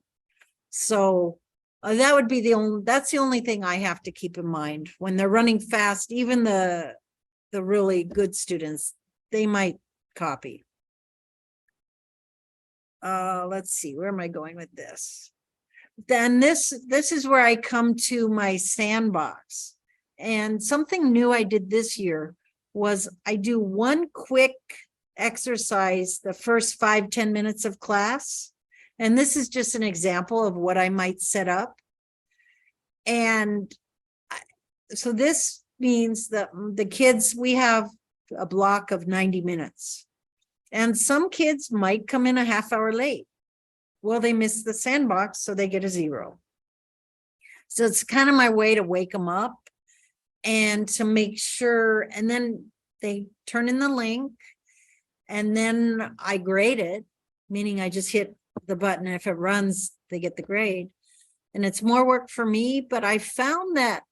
So that would be that's the only thing I have to keep in mind when they're running fast. Even the really good students, they might copy. Let's see, where am I going with this? Then this is where I come to my sandbox. And something new I did this year was I do one quick exercise the first 5-10 minutes of class. And this is just an example of what I might set up. And so this means that the kids, we have a block of 90 minutes. And some kids might come in a half hour late. Well, they miss the sandbox, so they get a 0. So it's kind of my way to wake them up and to make sure, and then they turn in the link and then I grade it, meaning I just hit the button. If it runs, they get the grade. And it's more work for me, but I found that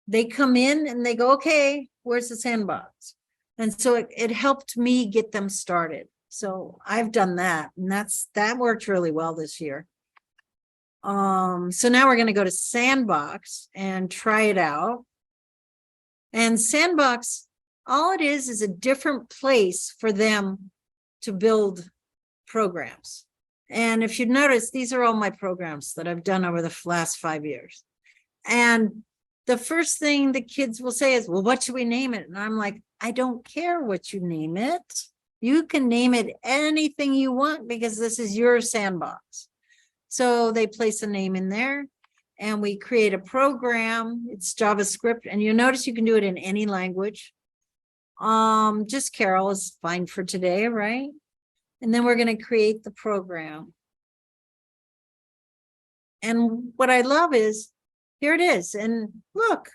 they come in and they go, okay, where's the sandbox? And so it helped me get them started. So I've done that, and that worked really well this year. So now we're going to go to Sandbox and try it out. And Sandbox, all it is a different place for them to build programs. And if you notice, these are all my programs that I've done over the last 5 years. And the first thing the kids will say is, well, what should we name it? And I'm like, I don't care what you name it. You can name it anything you want because this is your sandbox. So they place a name in there and we create a program. It's JavaScript, and you notice you can do it in any language. Just Carol is fine for today, right? And then we're going to create the program. And what I love is, here it is. And look,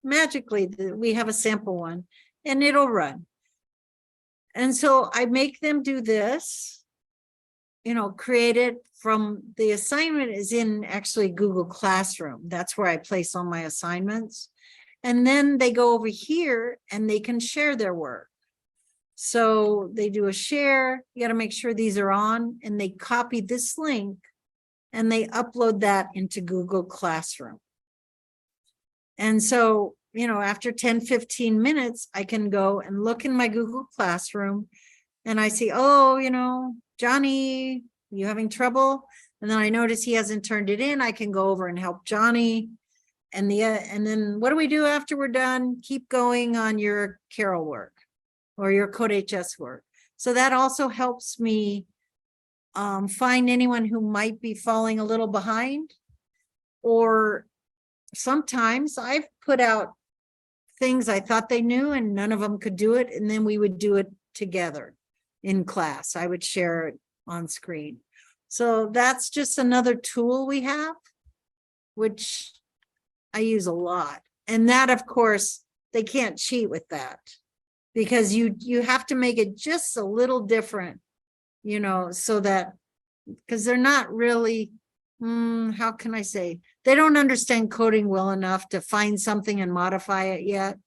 magically, we have a sample one and it'll run. And so I make them do this, create it from the assignment is in actually Google Classroom. That's where I place all my assignments. And then they go over here and they can share their work. So they do a share. You got to make sure these are on, and they copy this link and they upload that into Google Classroom. And so, after 10, 15 minutes, I can go and look in my Google Classroom and I see, oh, Johnny, you having trouble? And then I notice he hasn't turned it in. I can go over and help Johnny. And then what do we do after we're done? Keep going on your Carol work or your CodeHS work. So that also helps me find anyone who might be falling a little behind. Or sometimes I've put out things I thought they knew and none of them could do it. And then we would do it together in class. I would share it on screen. So that's just another tool we have, which I use a lot. And that, of course, they can't cheat with that because you have to make it just a little different, so that, because they're not really, how can I say, they don't understand coding well enough to find something and modify it yet.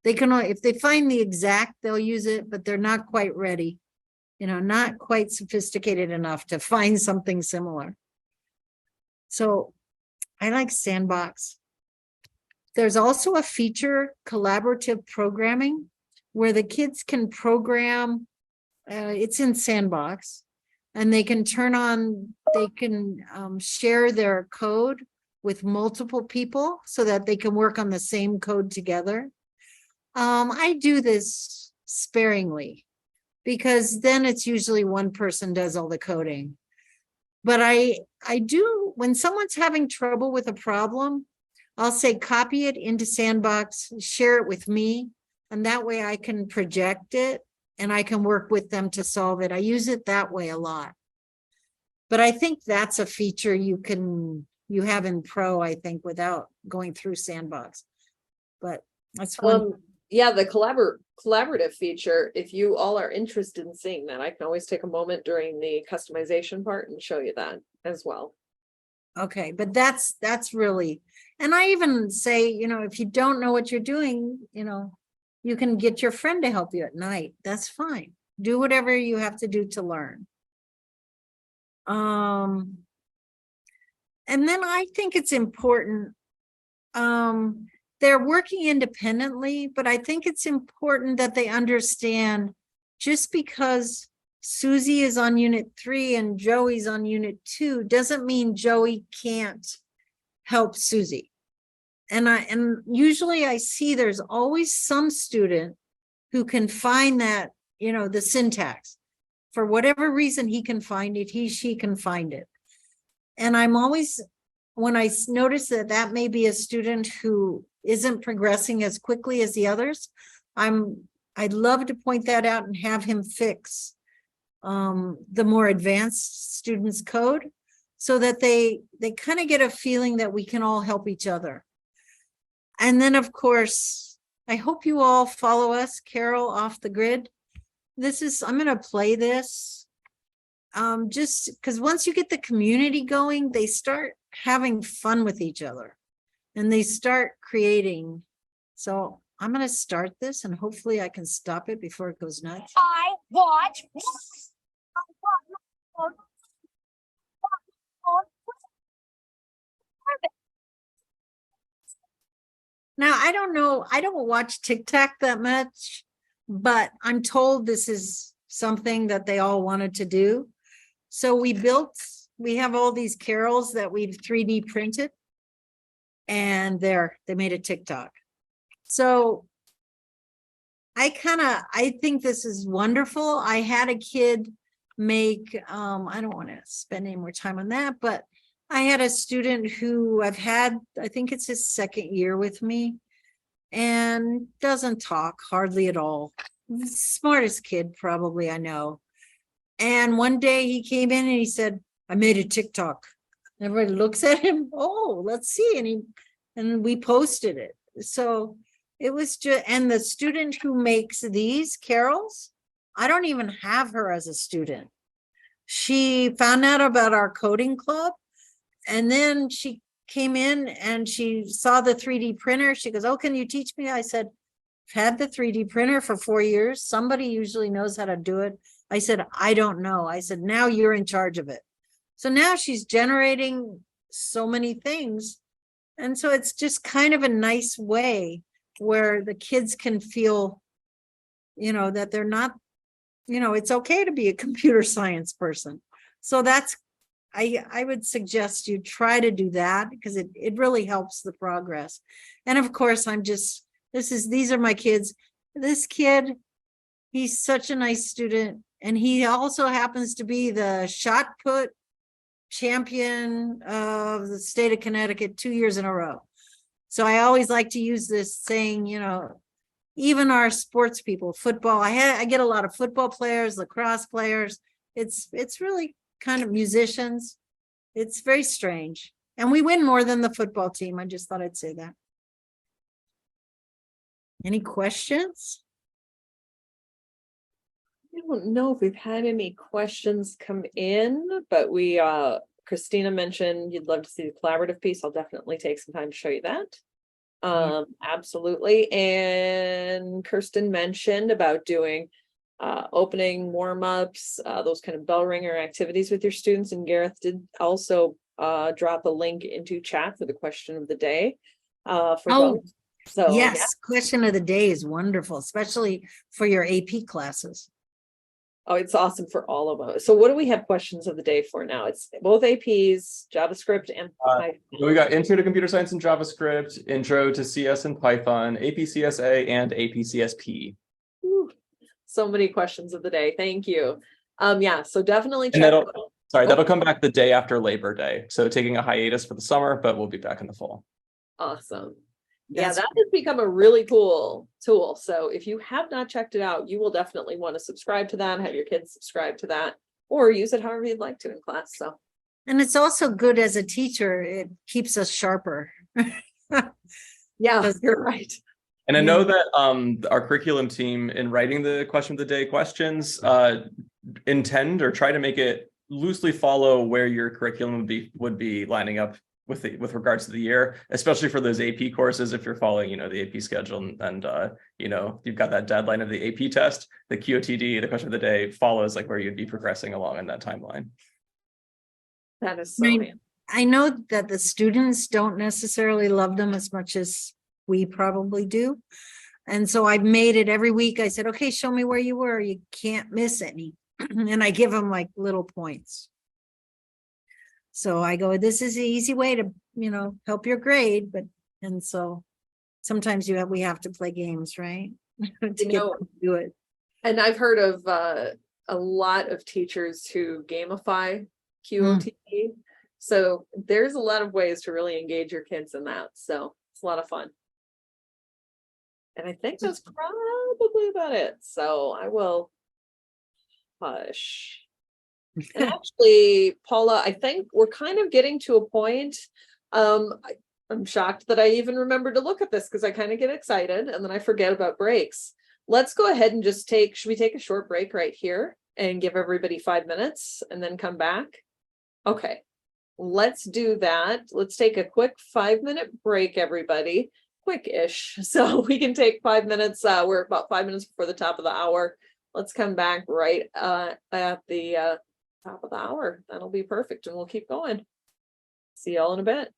They can, if they find the exact, they'll use it, but they're not quite ready, not quite sophisticated enough to find something similar. So I like Sandbox. There's also a feature, collaborative programming, where the kids can program, it's in Sandbox, and they can share their code with multiple people so that they can work on the same code together. I do this sparingly because then it's usually one person does all the coding. But I do, when someone's having trouble with a problem, I'll say, copy it into Sandbox, share it with me, and that way I can project it and I can work with them to solve it. I use it that way a lot. But I think that's a feature you have in Pro, I think, without going through Sandbox. But that's one. Yeah, the collaborative feature, if you all are interested in seeing that, I can always take a moment during the customization part and show you that as well. Okay, but that's really, and I even say, if you don't know what you're doing, you can get your friend to help you at night. That's fine. Do whatever you have to do to learn. And then I think it's important. They're working independently, but I think it's important that they understand just because Susie is on unit 3 and Joey's on unit 2 doesn't mean Joey can't help Susie. And usually I see there's always some student who can find that, the syntax. For whatever reason he can find it, she can find it. And I'm always, when I notice that may be a student who isn't progressing as quickly as the others, I'm I'd love to point that out and have him fix the more advanced students' code so that they kind of get a feeling that we can all help each other. And then, of course, I hope you all follow us, Carol, off the grid. I'm going to play this just because once you get the community going, they start having fun with each other and they start creating. So I'm going to start this and hopefully I can stop it before it goes nuts. I watch. Now, I don't know, I don't watch TikTok that much, but I'm told this is something that they all wanted to do. So we have all these carols that we've 3D printed and they made a TikTok. So I think this is wonderful. I had a kid make, I don't want to spend any more time on that, but I had a student who I think it's his second year with me and doesn't talk hardly at all. Smartest kid probably I know. And one day he came in and he said, I made a TikTok. Everybody looks at him. Oh, let's see. And we posted it. So it was just, and the student who makes these carols, I don't even have her as a student. She found out about our coding club. And then she came in and she saw the 3D printer. She goes, oh, can you teach me? I said, I've had the 3D printer for 4 years. Somebody usually knows how to do it. I said, I don't know. I said, now you're in charge of it. So now she's generating so many things. And so it's just kind of a nice way where the kids can feel, that they're not, it's okay to be a computer science person. So that's, I would suggest you try to do that because it really helps the progress. And of course, these are my kids. This kid, he's such a nice student. And he also happens to be the shot put champion of the state of Connecticut 2 years in a row. So I always like to use this saying, even our sports people, football, I get a lot of football players, lacrosse players. It's really kind of musicians. It's very strange. And we win more than the football team. I just thought I'd say that. Any questions? I don't know if we've had any questions come in, but Christina mentioned you'd love to see the collaborative piece. I'll definitely take some time to show you that. Absolutely. And Kirsten mentioned about doing opening warm-ups, those kind of bell ringer activities with your students. And Gareth did also drop a link into chat for the question of the day. So yes, yeah. Question of the day is wonderful, especially for your AP classes. Oh, it's awesome for all of us. So what do we have questions of the day for now? It's both APs, JavaScript and Python. We got Intro to Computer Science and JavaScript, Intro to CS and Python, APCSA, and APCSP. Ooh, so many questions of the day. Thank you. Yeah, so definitely check. That'll come back the day after Labor Day. So taking a hiatus for the summer, but we'll be back in the fall. Awesome. Yeah, that has become a really cool tool. So if you have not checked it out, you will definitely want to subscribe to that, have your kids subscribe to that, or use it however you'd like to in class. So, and it's also good as a teacher. It keeps us sharper. Yeah, you're right. And I know that our curriculum team, in writing the question of the day questions, intend or try to make it loosely follow where your curriculum would be lining up with regards to the year, especially for those AP courses. If you're following, the AP schedule and you've got that deadline of the AP test, the QOTD, the question of the day, follows like where you'd be progressing along in that timeline. That is so. I know that the students don't necessarily love them as much as we probably do. And so I made it every week. I said, okay, show me where you were. You can't miss any. And I give them like little points. So I go, this is an easy way to, help your grade. And so sometimes we have to play games, right? to get them to do it. And I've heard of a lot of teachers who gamify QOTD. So there's a lot of ways to really engage your kids in that. So it's a lot of fun. And I think that's probably about it. So I will hush. And actually, Paula, I think we're kind of getting to a point. I'm shocked that I even remembered to look at this because I kind of get excited and then I forget about breaks. Let's go ahead and just should we take a short break right here and give everybody 5 minutes and then come back? Okay, let's do that. Let's take a quick 5-minute break, everybody. Quick-ish. So we can take 5 minutes. We're about 5 minutes before the top of the hour. Let's come back right at the top of the hour. That'll be perfect and we'll keep going. See y'all in a bit.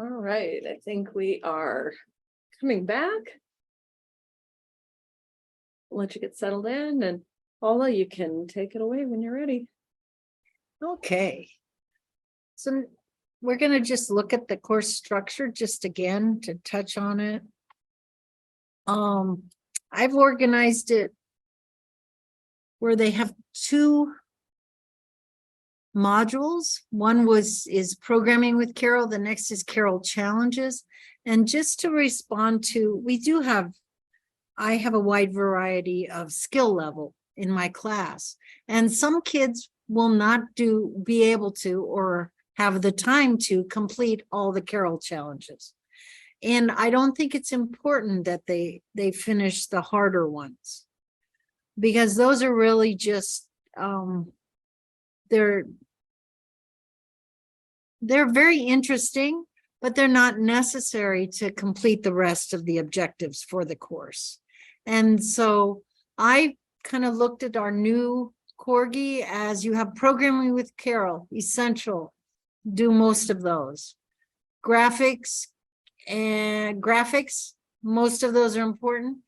All right, I think we are coming back. I'll let you get settled in and Paula, you can take it away when you're ready. Okay. So we're going to just look at the course structure just again to touch on it. I've organized it where they have two modules. One is programming with Carol. The next is Carol challenges. And just to respond to, I have a wide variety of skill level in my class. And some kids will not be able to or have the time to complete all the Carol challenges. And I don't think it's important that they finish the harder ones, because those are really just they're very interesting, but they're not necessary to complete the rest of the objectives for the course. And so I kind of looked at our new Corgi as you have programming with Carol, essential, do most of those. Graphics, most of those are important.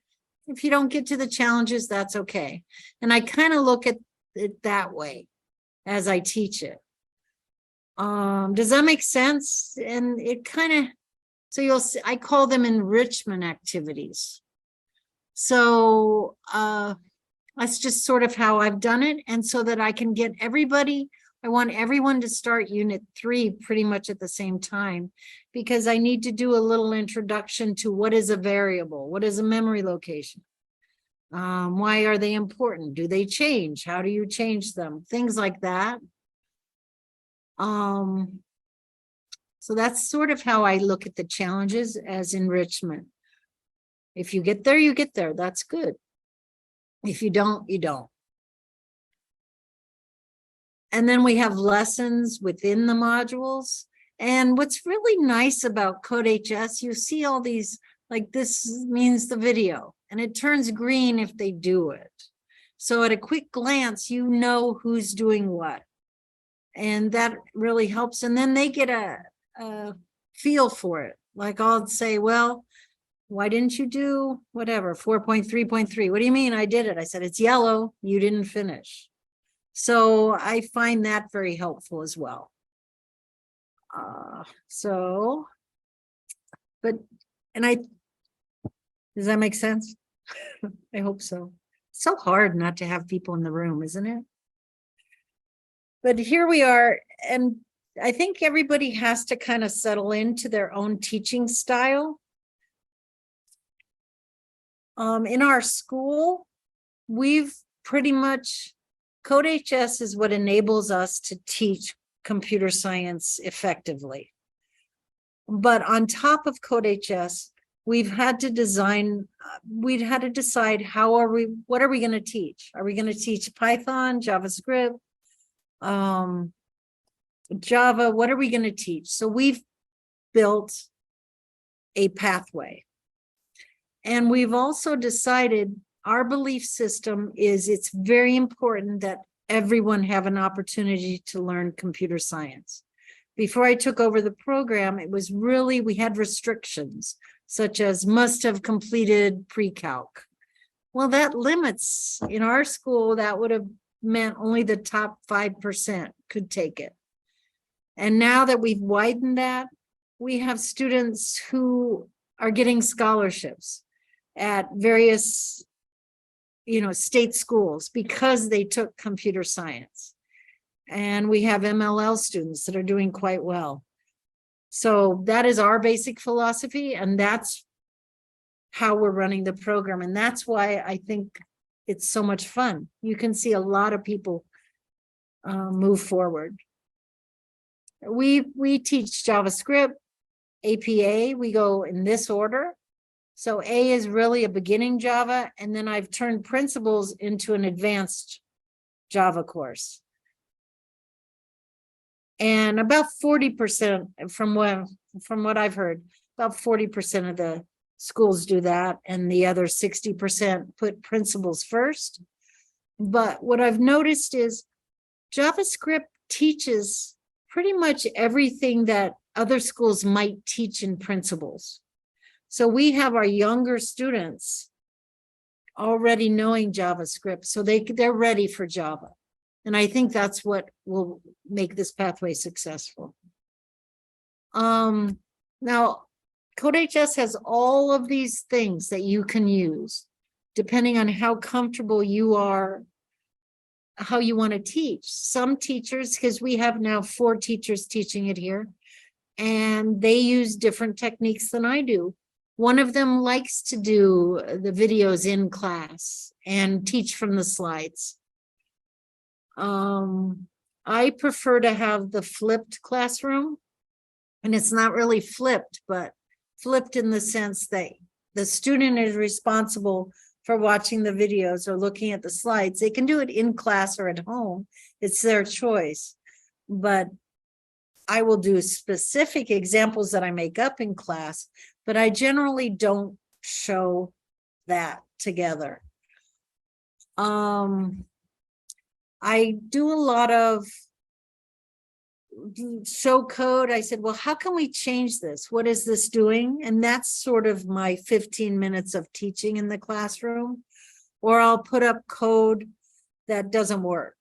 If you don't get to the challenges, that's okay. And I kind of look at it that way as I teach it. Does that make sense? And it kind of, so you'll see, I call them enrichment activities. So that's just sort of how I've done it. And so that I can get everybody, I want everyone to start unit 3 pretty much at the same time, because I need to do a little introduction to what is a variable, what is a memory location, why are they important, do they change, how do you change them, things like that. So that's sort of how I look at the challenges as enrichment. If you get there, you get there. That's good. If you don't, you don't. And then we have lessons within the modules. And what's really nice about CodeHS, you see all these, like this means the video, and it turns green if they do it. So at a quick glance, you know who's doing what. And that really helps. And then they get a feel for it. Like I'll say, well, why didn't you do whatever, 4.3.3? What do you mean I did it? I said, it's yellow, you didn't finish. So I find that very helpful as well. Does that make sense? I hope so. It's so hard not to have people in the room, isn't it? But here we are, and I think everybody has to kind of settle into their own teaching style. In our school, we've pretty much, CodeHS is what enables us to teach computer science effectively. But on top of CodeHS, we've had to decide what are we going to teach? Are we going to teach Python, JavaScript, Java? What are we going to teach? So we've built a pathway. And we've also decided our belief system is it's very important that everyone have an opportunity to learn computer science. Before I took over the program, it was really, we had restrictions, such as must have completed pre-calc. Well, that limits, in our school, that would have meant only the top 5% could take it. And now that we've widened that, we have students who are getting scholarships at various, state schools because they took computer science. And we have MLL students that are doing quite well. So that is our basic philosophy, and that's how we're running the program. And that's why I think it's so much fun. You can see a lot of people move forward. We teach JavaScript, APA, we go in this order. So A is really a beginning Java, and then I've turned principles into an advanced Java course. And about 40%, from what I've heard, about 40% of the schools do that, and the other 60% put principles first. But what I've noticed is JavaScript teaches pretty much everything that other schools might teach in principles. So we have our younger students already knowing JavaScript, so they're ready for Java. And I think that's what will make this pathway successful. Now, CodeHS has all of these things that you can use, depending on how comfortable you are, how you want to teach. Some teachers, because we have now 4 teachers teaching it here, and they use different techniques than I do. One of them likes to do the videos in class and teach from the slides. I prefer to have the flipped classroom, and it's not really flipped, but flipped in the sense that the student is responsible for watching the videos or looking at the slides. They can do it in class or at home. It's their choice. But I will do specific examples that I make up in class, but I generally don't show that together. I do a lot of show code. I said, well, how can we change this? What is this doing? And that's sort of my 15 minutes of teaching in the classroom. Or I'll put up code that doesn't work.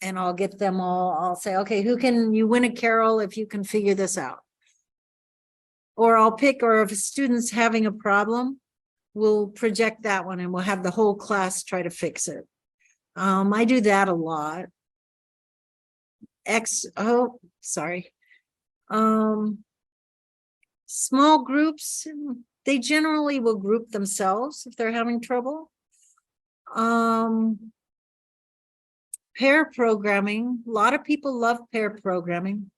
And I'll get them all, I'll say, okay, who can you win a carol if you can figure this out? Or I'll pick, or if a student's having a problem, we'll project that one and we'll have the whole class try to fix it. I do that a lot. Small groups, they generally will group themselves if they're having trouble. Pair programming, a lot of people love pair programming.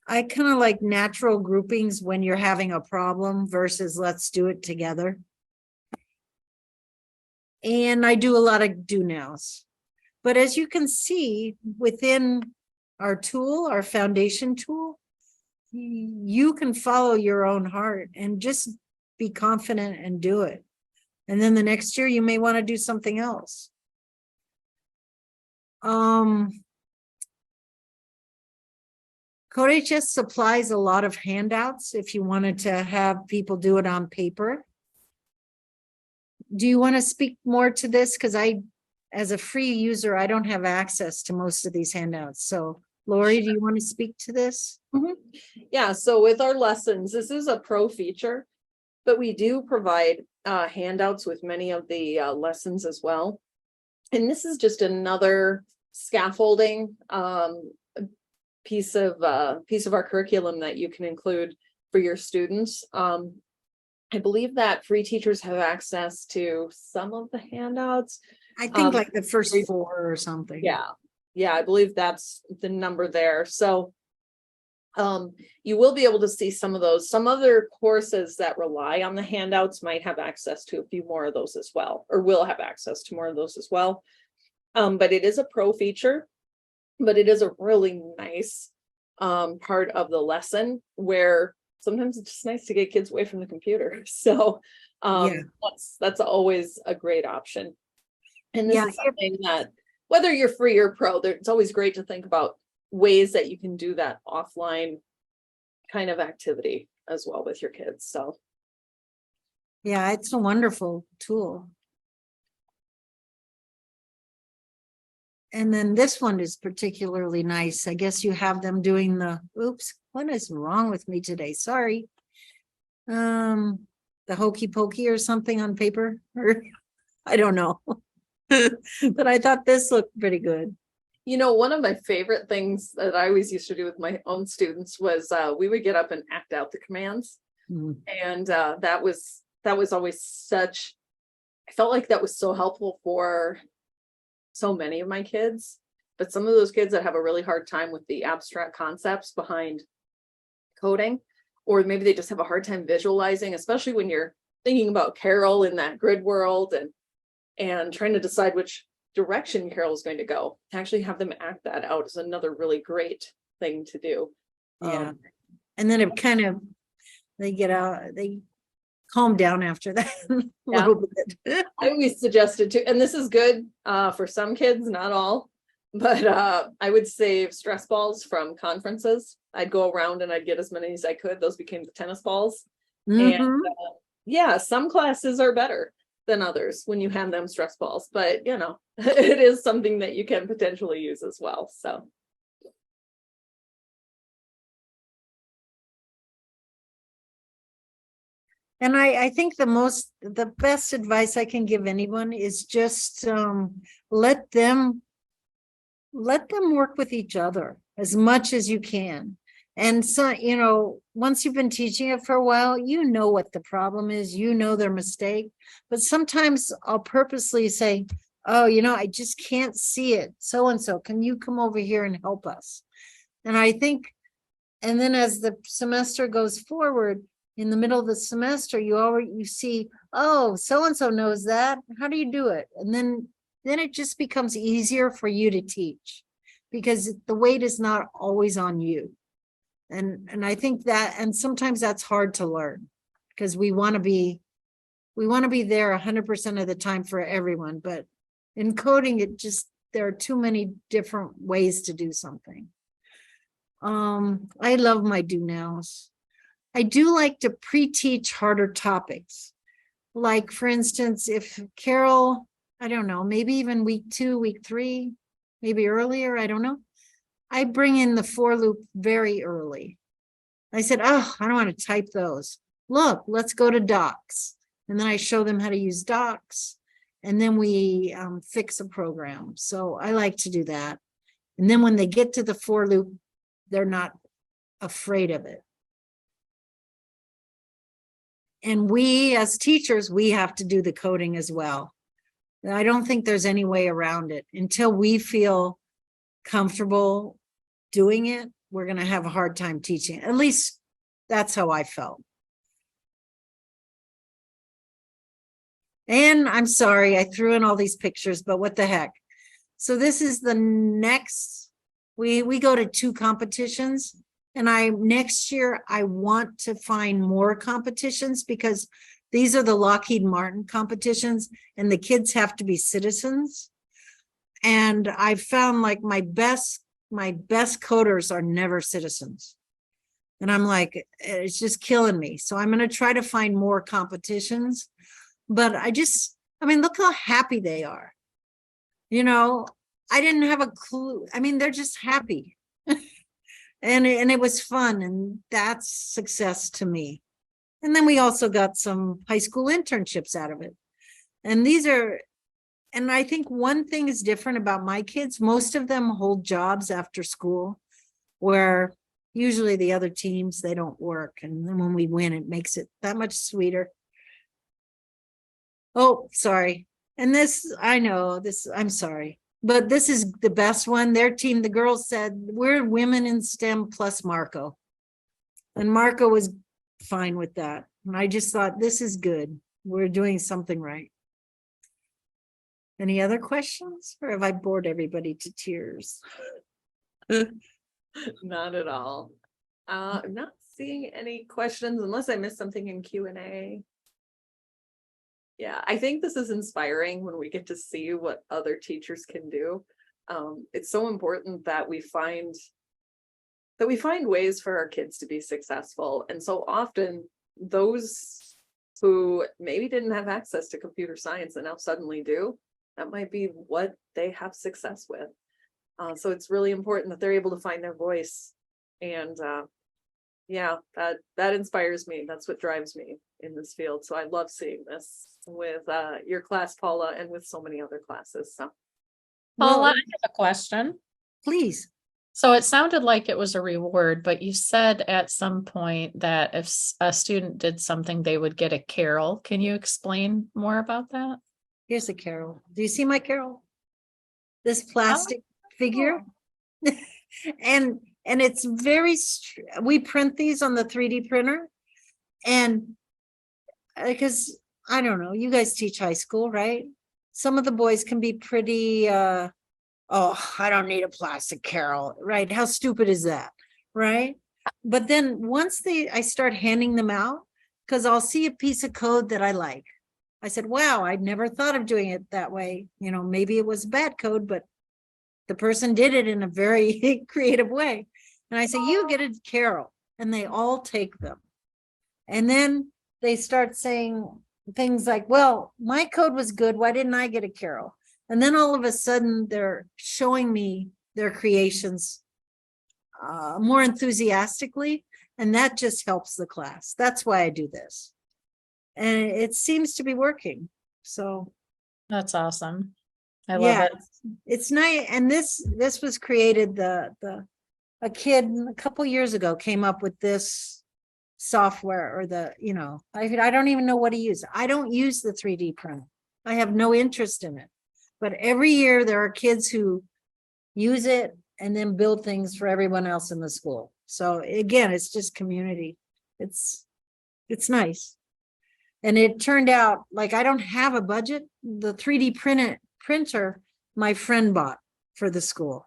I kind of like natural groupings when you're having a problem versus let's do it together. And I do a lot of do nows. But as you can see within our tool, our foundation tool, you can follow your own heart and just be confident and do it. And then the next year you may want to do something else. CodeHS supplies a lot of handouts if you wanted to have people do it on paper. Do you want to speak more to this? Because as a free user, I don't have access to most of these handouts. So Lori, do you want to speak to this? Yeah, so with our lessons, this is a pro feature, but we do provide handouts with many of the lessons as well. And this is just another scaffolding piece of our curriculum that you can include for your students. I believe that free teachers have access to some of the handouts. I think like the first 4 or something. Yeah, I believe that's the number there. So you will be able to see some of those. Some other courses that rely on the handouts might have access to a few more of those as well, or will have access to more of those as well. But it is a pro feature, but it is a really nice part of the lesson where sometimes it's just nice to get kids away from the computer. So that's always a great option. And this is something that, whether you're free or pro, it's always great to think about ways that you can do that offline kind of activity as well with your kids. So yeah, it's a wonderful tool. And then this one is particularly nice. I guess you have them doing the, oops, what is wrong with me today? Sorry. The hokey pokey or something on paper, or I don't know. But I thought this looked pretty good. You know, one of my favorite things that I always used to do with my own students was we would get up and act out the commands. And that was always such, I felt like that was so helpful for so many of my kids, but some of those kids that have a really hard time with the abstract concepts behind coding, or maybe they just have a hard time visualizing, especially when you're thinking about Carol in that grid world and trying to decide which direction Carol is going to go. To actually have them act that out is another really great thing to do. Yeah. And then it kind of, they get out, they calm down after that a little bit. I always suggested to, and this is good for some kids, not all, but I would save stress balls from conferences. I'd go around and I'd get as many as I could. Those became the tennis balls. And yeah, some classes are better. than others when you hand them stress balls, but you know, it is something that you can potentially use as well. So. And I think the best advice I can give anyone is just let them work with each other as much as you can. And so, you know, once you've been teaching it for a while, you know what the problem is, you know their mistake. But sometimes I'll purposely say, oh, you know, I just can't see it. So and so, can you come over here and help us? And I think, and then as the semester goes forward, in the middle of the semester, you see, oh, so and so knows that. How do you do it? And then it just becomes easier for you to teach, because the weight is not always on you. And I think that, and sometimes that's hard to learn, because we want to be there 100% of the time for everyone. But in coding, there are too many different ways to do something. I love my do nows. I do like to pre-teach harder topics. Like, for instance, if Carol, I don't know, maybe even week 2, week 3, maybe earlier, I don't know. I bring in the for loop very early. I said, oh, I don't want to type those. Look, let's go to docs. And then I show them how to use docs. And then we fix a program. So I like to do that. And then when they get to the for loop, they're not afraid of it. And we, as teachers, we have to do the coding as well. I don't think there's any way around it. Until we feel comfortable doing it, we're going to have a hard time teaching. At least that's how I felt. And I'm sorry, I threw in all these pictures, but what the heck. So this is the next, we go to 2 competitions. And next year, I want to find more competitions, because these are the Lockheed Martin competitions and the kids have to be citizens. And I found like my best coders are never citizens. And I'm like, it's just killing me. So I'm going to try to find more competitions. But I mean, look how happy they are. You know, I didn't have a clue. I mean, they're just happy. And it was fun, and that's success to me. And then we also got some high school internships out of it. And and I think one thing is different about my kids. Most of them hold jobs after school, where usually the other teams, they don't work. And then when we win, it makes it that much sweeter. Oh, sorry. And I'm sorry. But this is the best one. Their team, the girls said, we're women in STEM plus Marco. And Marco was fine with that. And I just thought, this is good. We're doing something right. Any other questions? Or have I bored everybody to tears? Not at all. I'm not seeing any questions unless I missed something in Q&A. Yeah, I think this is inspiring when we get to see what other teachers can do. It's so important that we find ways for our kids to be successful. And so often those who maybe didn't have access to computer science and now suddenly do, that might be what they have success with. So it's really important that they're able to find their voice. And yeah, that inspires me. That's what drives me in this field. So I love seeing this with your class, Paula, and with so many other classes. So Paula, I have a question. Please. So it sounded like it was a reward, but you said at some point that if a student did something, they would get a carol. Can you explain more about that? Here's a carol. Do you see my carol? This plastic figure. And it's we print these on the 3D printer. And because I don't know, you guys teach high school, right? Some of the boys can be pretty, oh, I don't need a plastic carol, right? How stupid is that, right? But then once I start handing them out, because I'll see a piece of code that I like. I said, wow, I'd never thought of doing it that way. You know, maybe it was bad code, but the person did it in a very creative way. And I say, you get a carol, and they all take them. And then they start saying, things like, well, my code was good. Why didn't I get a Carol? And then all of a sudden they're showing me their creations more enthusiastically. And that just helps the class. That's why I do this. And it seems to be working. So That's awesome. I love yeah, it. it's nice. And this was created, a kid a couple years ago came up with this software, or I don't even know what he used. I don't use the 3D printer. I have no interest in it. But every year there are kids who use it and then build things for everyone else in the school. So again, it's just community. It's nice. And it turned out like I don't have a budget. The 3D printer my friend bought for the school.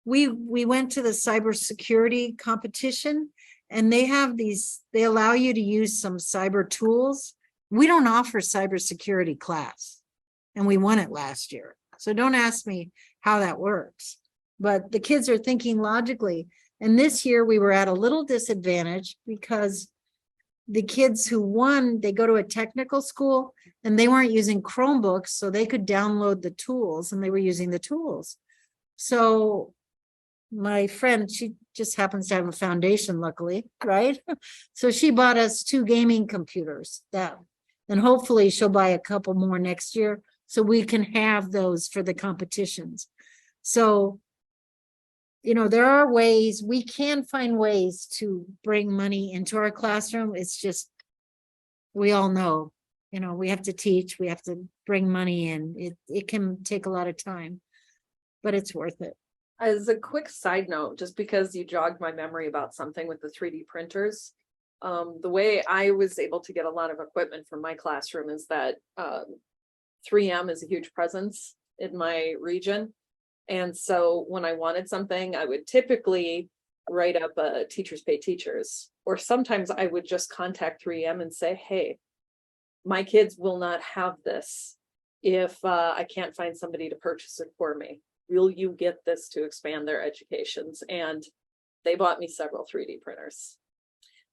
We went to the cybersecurity competition, and they allow you to use some cyber tools. We don't offer cybersecurity class, and we won it last year. So don't ask me how that works, but the kids are thinking logically. And this year we were at a little disadvantage because the kids who won, they go to a technical school and they weren't using Chromebooks, so they could download the tools, and they were using the tools. So my friend, she just happens to have a foundation, luckily, right? So she bought us 2 gaming computers, and hopefully she'll buy a couple more next year so we can have those for the competitions. So, there are ways, we can find ways to bring money into our classroom. It's just, we all know, we have to teach, we have to bring money in. It can take a lot of time, but it's worth it. As a quick side note, just because you jogged my memory about something with the 3D printers, the way I was able to get a lot of equipment for my classroom is that 3M is a huge presence in my region. And so when I wanted something, I would typically write up a teachers pay teachers, or sometimes I would just contact 3M and say, hey, my kids will not have this if I can't find somebody to purchase it for me. Will you get this to expand their educations? And they bought me several 3D printers.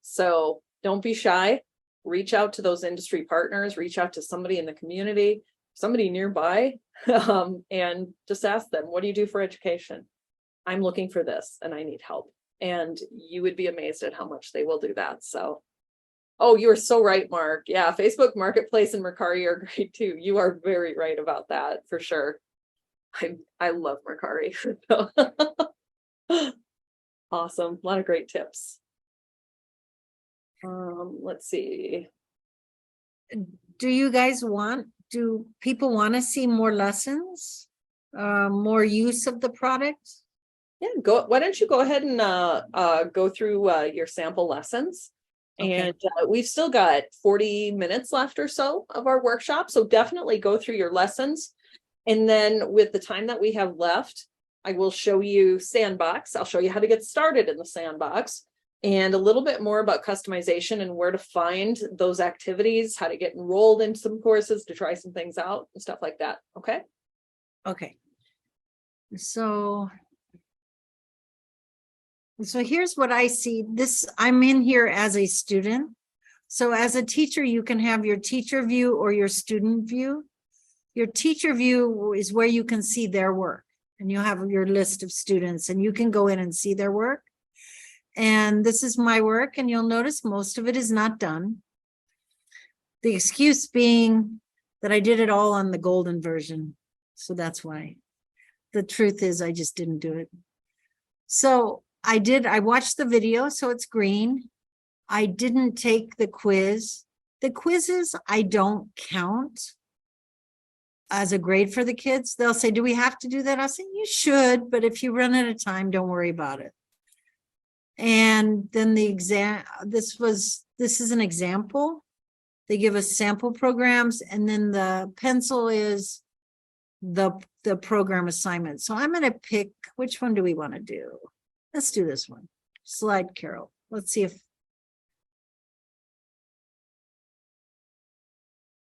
So don't be shy. Reach out to those industry partners, reach out to somebody in the community, somebody nearby, and just ask them, what do you do for education? I'm looking for this and I need help. And you would be amazed at how much they will do that. So, oh, you're so right, Mark. Yeah, Facebook Marketplace and Mercari are great too. You are very right about that, for sure. I love Mercari. Awesome. A lot of great tips. Let's see. Do people want to see more lessons, more use of the product? Yeah, why don't you go ahead and go through your sample lessons. Okay. And we've still got 40 minutes left or so of our workshop. So definitely go through your lessons. And then with the time that we have left, I will show you Sandbox. I'll show you how to get started in the Sandbox, and a little bit more about customization and where to find those activities, how to get enrolled in some courses, to try some things out and stuff like that. Okay. Okay. So here's what I see. I'm in here as a student. So as a teacher, you can have your teacher view or your student view. Your teacher view is where you can see their work, and you have your list of students and you can go in and see their work. And this is my work, and you'll notice most of it is not done. The excuse being that I did it all on the golden version. So that's why. The truth is I just didn't do it. So I watched the video, so it's green. I didn't take the quiz. The quizzes I don't count as a grade for the kids. They'll say, do we have to do that? I'll say, you should, but if you run out of time, don't worry about it. And then the exam, this is an example. They give us sample programs, and then the pencil is the program assignment. So I'm going to pick, which one do we want to do? Let's do this one. Slide Carol. Let's see if.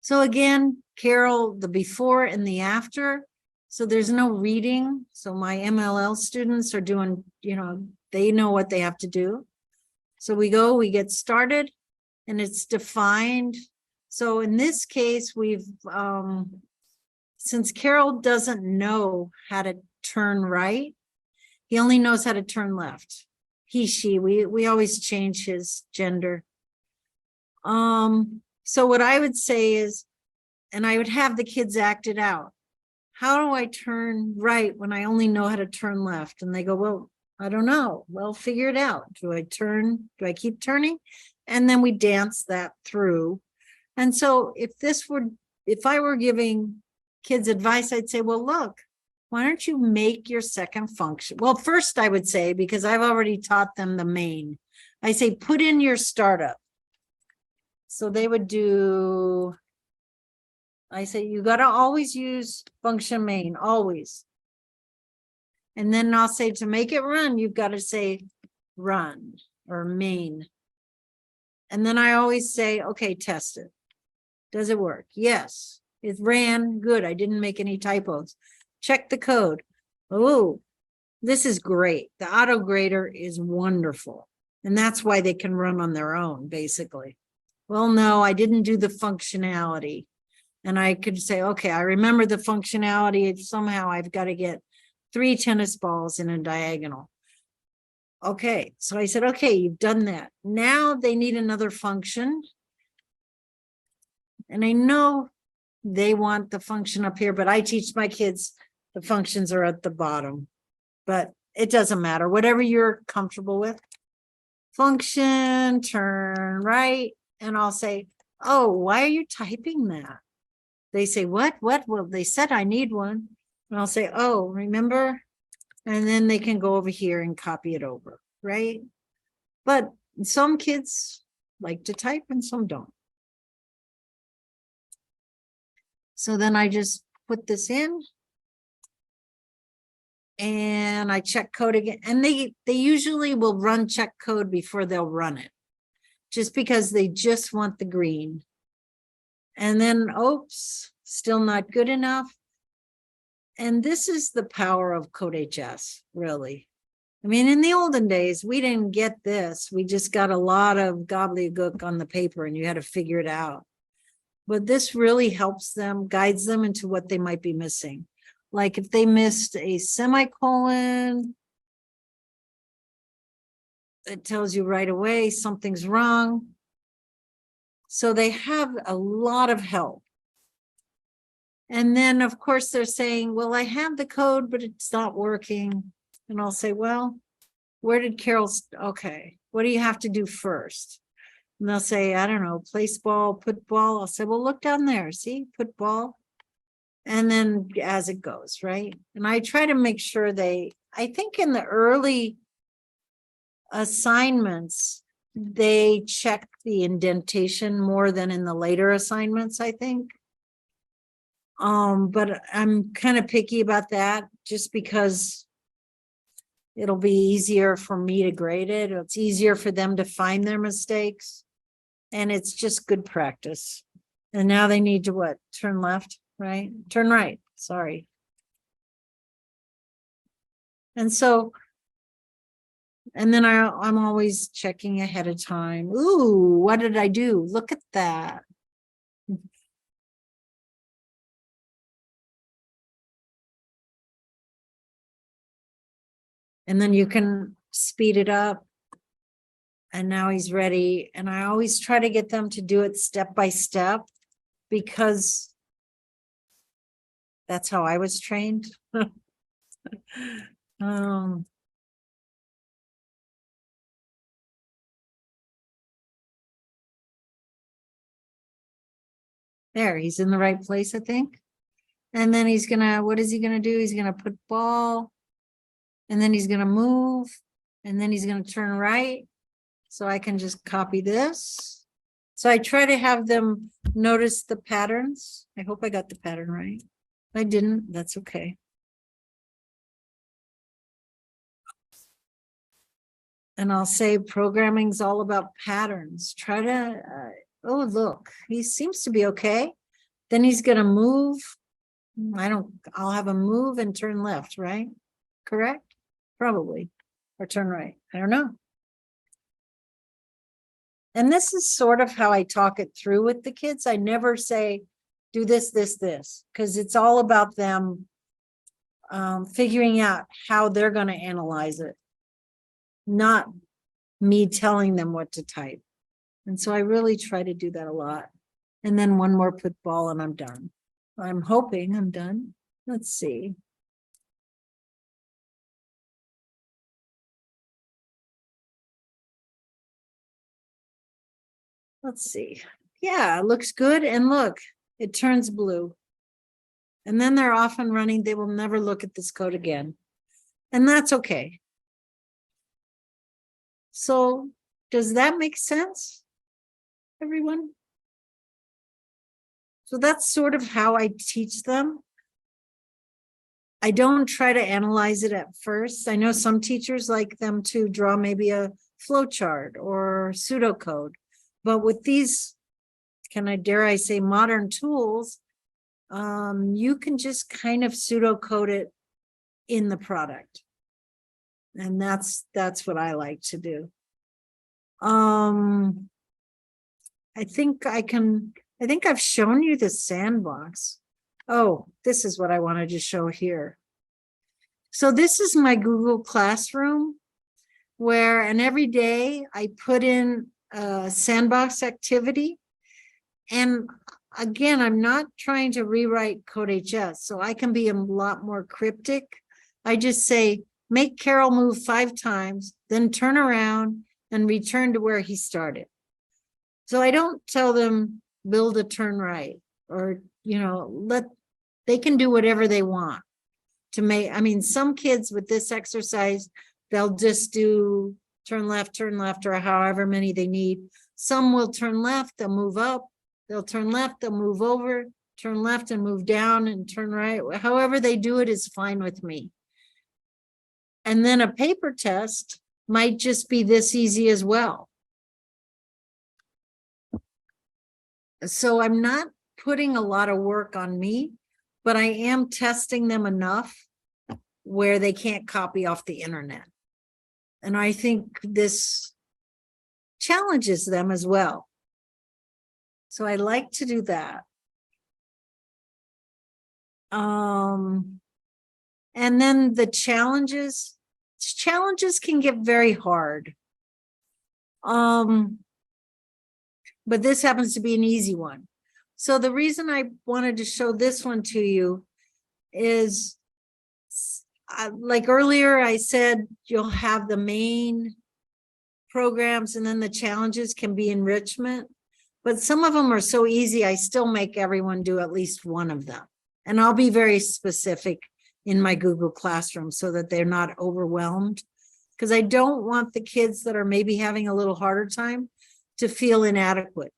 So again, Carol, the before and the after. So there's no reading. So my MLL students are doing, they know what they have to do. So we get started, and it's defined. So in this case, since Carol doesn't know how to turn right, he only knows how to turn left. He, she, we always change his gender. So what I would say is, and I would have the kids act it out. How do I turn right when I only know how to turn left? And they go, well, I don't know. Well, figure it out. Do I turn? Do I keep turning? And then we dance that through. And so if I were giving kids advice, I'd say, well, look, why don't you make your second function? Well, first I would say, because I've already taught them the main, I say, put in your startup. So they would do, I say, you got to always use function main, always. And then I'll say, to make it run, you've got to say run or main. And then I always say, okay, test it. Does it work? Yes. It ran good. I didn't make any typos. Check the code. Oh, this is great. The auto grader is wonderful. And that's why they can run on their own, basically. Well, no, I didn't do the functionality. And I could say, okay, I remember the functionality. Somehow I've got to get 3 tennis balls in a diagonal. Okay, so I said, okay, you've done that. Now they need another function. And I know they want the function up here, but I teach my kids the functions are at the bottom. But it doesn't matter, whatever you're comfortable with. Function, turn right. And I'll say, oh, why are you typing that? They say, what? Well, they said I need one. And I'll say, oh, remember? And then they can go over here and copy it over, right? But some kids like to type and some don't. So then I just put this in and I check code again. And they usually will run check code before they'll run it, just because they just want the green. And then, oops, still not good enough. And this is the power of CodeHS, really. I mean, in the olden days, we didn't get this. We just got a lot of gobbledygook on the paper and you had to figure it out. But this really helps them, guides them into what they might be missing. Like if they missed a semicolon, it tells you right away something's wrong. So they have a lot of help. And then, of course, they're saying, well, I have the code, but it's not working. And I'll say, well, where did Carol? Okay, what do you have to do first? And they'll say, I don't know, place ball, put ball. I'll say, well, look down there. See, put ball. And then as it goes, right? And I try to make sure I think in the early assignments, they check the indentation more than in the later assignments, I think. But I'm kind of picky about that just because it'll be easier for me to grade it. It's easier for them to find their mistakes. And it's just good practice. And now they need to what? Turn left, right? Turn right, sorry. And so, and then I'm always checking ahead of time. Ooh, what did I do? Look at that. And then you can speed it up. And now he's ready. And I always try to get them to do it step by step because that's how I was trained. There, he's in the right place, I think. And then he's gonna, what is he gonna do? He's gonna put ball. And then he's gonna move. And then he's gonna turn right. So I can just copy this. So I try to have them notice the patterns. I hope I got the pattern right. If I didn't, that's okay. And I'll say programming's all about patterns. Try to, oh, look, he seems to be okay. Then he's gonna move. I'll have him move and turn left, right? Correct? Probably. Or turn right. I don't know. And this is sort of how I talk it through with the kids. I never say, do this, because it's all about them figuring out how they're going to analyze it, not me telling them what to type. And so I really try to do that a lot. And then one more football and I'm done. I'm hoping I'm done. Let's see. Let's see. Yeah, it looks good. And look, it turns blue. And then they're off and running. They will never look at this code again. And that's okay. So does that make sense, everyone? So that's sort of how I teach them. I don't try to analyze it at first. I know some teachers like them to draw maybe a flow chart or pseudocode. But with these, dare I say, modern tools, you can just kind of pseudocode it in the product. And that's what I like to do. I think I've shown you the sandbox. Oh, this is what I wanted to show here. So this is my Google Classroom and every day I put in a sandbox activity. And again, I'm not trying to rewrite CodeHS, so I can be a lot more cryptic. I just say, make Carol move 5 times, then turn around and return to where he started. So I don't tell them build a turn right or, they can do whatever they want to make. I mean, some kids with this exercise, they'll just do turn left, or however many they need. Some will turn left, they'll move up, they'll turn left, they'll move over, turn left and move down and turn right. However they do it is fine with me. And then a paper test might just be this easy as well. So I'm not putting a lot of work on me, but I am testing them enough where they can't copy off the internet. And I think this challenges them as well. So I like to do that. And then the challenges can get very hard. But this happens to be an easy one. So the reason I wanted to show this one to you is, like earlier I said, you'll have the main programs and then the challenges can be enrichment. But some of them are so easy, I still make everyone do at least one of them. And I'll be very specific in my Google Classroom so that they're not overwhelmed. Because I don't want the kids that are maybe having a little harder time to feel inadequate.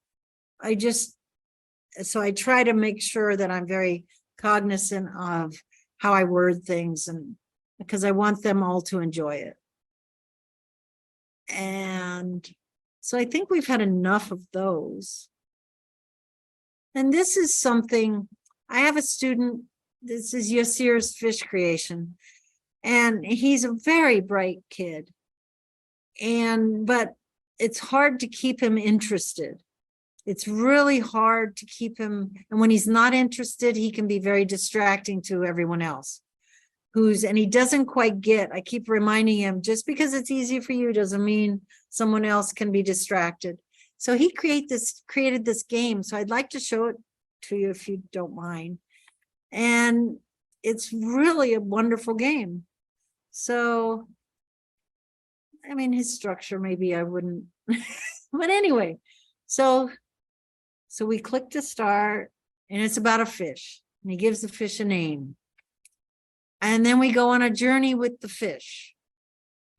So I try to make sure that I'm very cognizant of how I word things, and because I want them all to enjoy it. And so I think we've had enough of those. And this is something, I have a student, this is Yasir's fish creation, and he's a very bright kid. But it's hard to keep him interested. It's really hard to keep him. And when he's not interested, he can be very distracting to everyone else. And he doesn't quite get, I keep reminding him, just because it's easy for you doesn't mean someone else can be distracted. So he created this game. So I'd like to show it to you if you don't mind. And it's really a wonderful game. So, I mean, his structure, maybe I wouldn't, but anyway, so we click to start, and it's about a fish, and he gives the fish a name. And then we go on a journey with the fish.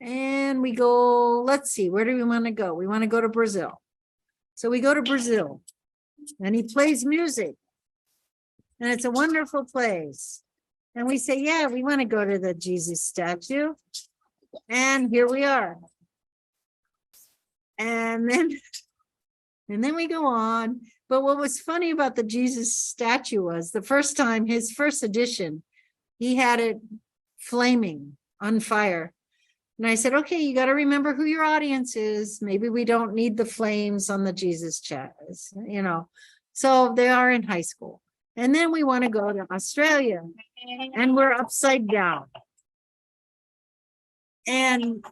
And we go, let's see, where do we want to go? We want to go to Brazil. So we go to Brazil, and he plays music. And it's a wonderful place. And we say, yeah, we want to go to the Jesus statue. And here we are. And then we go on. But what was funny about the Jesus statue was the first time, his first edition, he had it flaming on fire. And I said, okay, you got to remember who your audience is. Maybe we don't need the flames on the Jesus chat, you know. So they are in high school. And then we want to go to Australia and we're upside down. And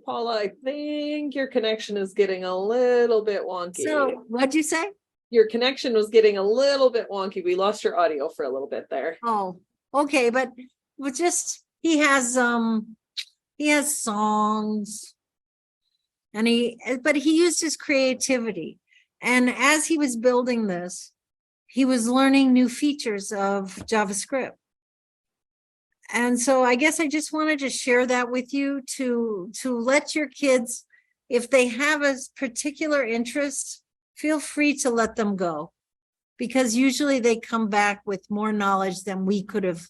Paula, I think your connection is getting a little bit wonky. so what'd you say? Your connection was getting a little bit wonky. We lost your audio for a little bit there. Oh, okay, but just he has songs and but he used his creativity. And as he was building this, he was learning new features of JavaScript. And so I guess I just wanted to share that with you to let your kids, if they have a particular interest, feel free to let them go, because usually they come back with more knowledge than we could have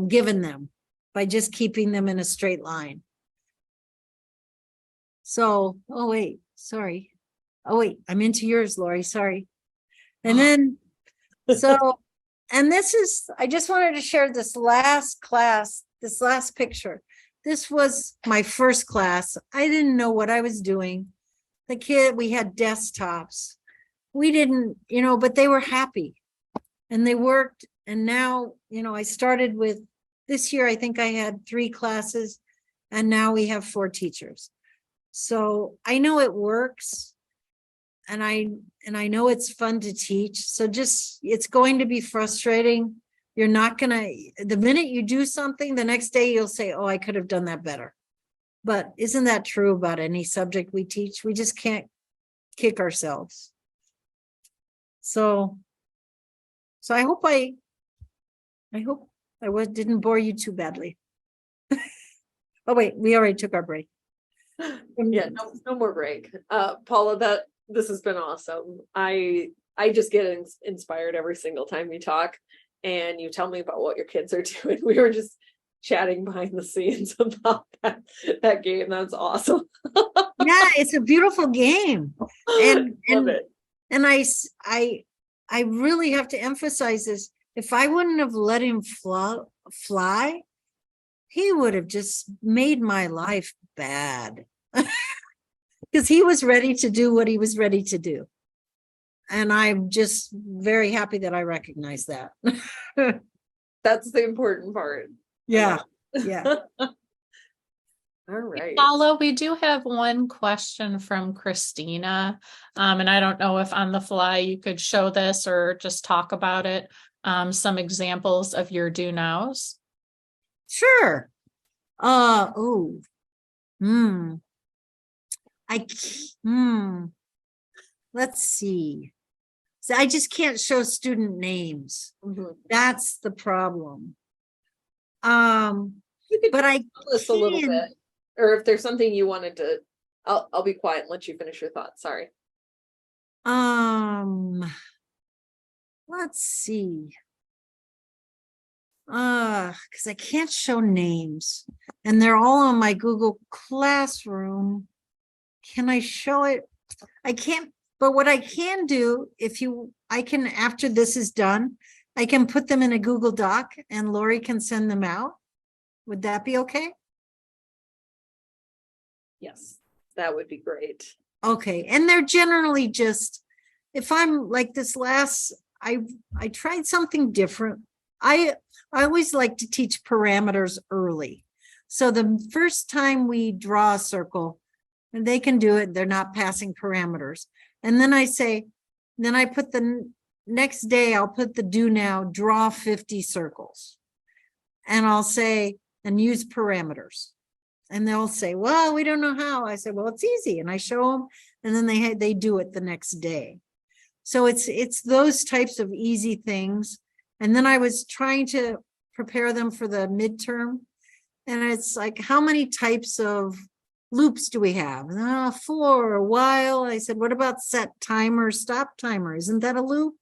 given them by just keeping them in a straight line. So, oh wait, sorry. Oh wait, I'm into yours, Lori, sorry. And then, so, and this is, I just wanted to share this last class, this last picture. This was my first class. I didn't know what I was doing. We had desktops. We didn't, you know, but they were happy and they worked. And now, you know, I started with this year, I think I had 3 classes and now we have 4 teachers. So I know it works. And I know it's fun to teach. So just, it's going to be frustrating. You're not gonna, the minute you do something, the next day you'll say, oh, I could have done that better. But isn't that true about any subject we teach? We just can't kick ourselves. So I hope I didn't bore you too badly. Oh wait, we already took our break. Yeah, no more break. Paula, this has been awesome. I just get inspired every single time you talk and you tell me about what your kids are doing. We were just chatting behind the scenes about that game. That's awesome. Yeah, it's a beautiful game. And Love it. And I really have to emphasize this. If I wouldn't have let him fly, he would have just made my life bad. Because he was ready to do what he was ready to do. And I'm just very happy that I recognize that. That's the important part. Yeah. Yeah. All right. Paula, we do have one question from Christina. And I don't know if on the fly you could show this or just talk about it. Some examples of your do nows. Sure. Let's see. So I just can't show student names. Mhm. That's the problem. You could But I tell us a little can- bit, or if there's something you wanted to, I'll be quiet and let you finish your thoughts. Sorry. Let's see. Because I can't show names and they're all on my Google Classroom. Can I show it? I can't, but what I can do, I can, after this is done, I can put them in a Google Doc and Lori can send them out. Would that be okay? Yes, that would be great. Okay, and they're generally just, if I'm like this last, I tried something different. I always like to teach parameters early. So the first time we draw a circle, and they can do it, they're not passing parameters. And then I say, then I put the next day, I'll put the do now, draw 50 circles. And I'll say, and use parameters. And they'll say, well, we don't know how. I said, well, it's easy. And I show them, and then they do it the next day. So it's those types of easy things. And then I was trying to prepare them for the midterm. And it's like, how many types of loops do we have? 4, a while. I said, what about set timer, stop timer? Isn't that a loop?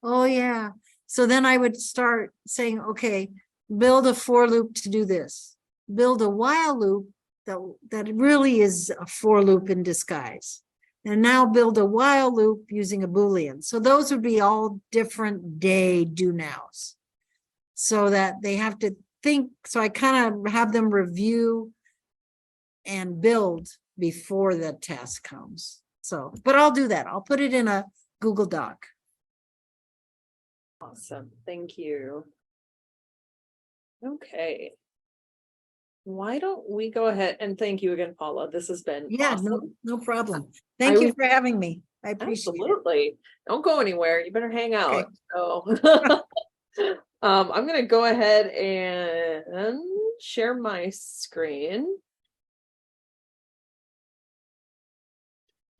Oh, yeah. So then I would start saying, okay, build a for loop to do this. Build a while loop that really is a for loop in disguise. And now build a while loop using a Boolean. So those would be all different day do nows. So that they have to think, so I kind of have them review and build before the task comes. So, but I'll do that. I'll put it in a Google Doc. Awesome, thank you. Okay. Why don't we go ahead and thank you again, Paula. This has been Yeah, awesome. no problem. Thank you was- for having me. I appreciate it. Absolutely. Don't go anywhere. You better hang out. Okay. So I'm gonna go ahead and share my screen.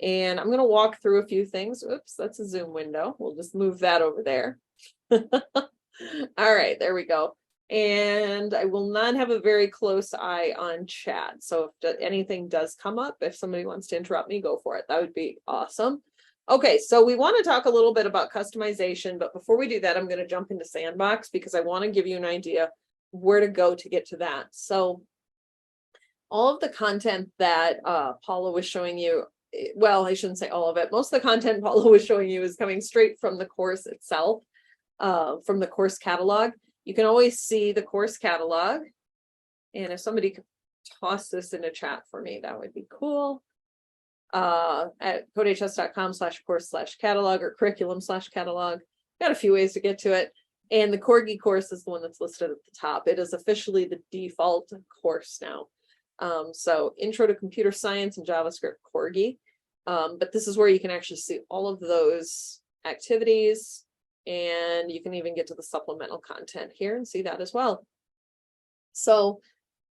And I'm gonna walk through a few things. Oops, that's a Zoom window. We'll just move that over there. All right, there we go. And I will not have a very close eye on chat. So if anything does come up, if somebody wants to interrupt me, go for it. That would be awesome. Okay, so we want to talk a little bit about customization, but before we do that, I'm going to jump into Sandbox because I want to give you an idea where to go to get to that. So all of the content that Paula was showing you, well, I shouldn't say all of it. Most of the content Paula was showing you is coming straight from the course itself, from the course catalog. You can always see the course catalog. And if somebody could toss this in a chat for me, that would be cool. At codehs.com/course/catalog or curriculum/catalog. Got a few ways to get to it. And the Corgi course is the one that's listed at the top. It is officially the default course now. So Intro to Computer Science and JavaScript Corgi. But this is where you can actually see all of those activities. And you can even get to the supplemental content here and see that as well. So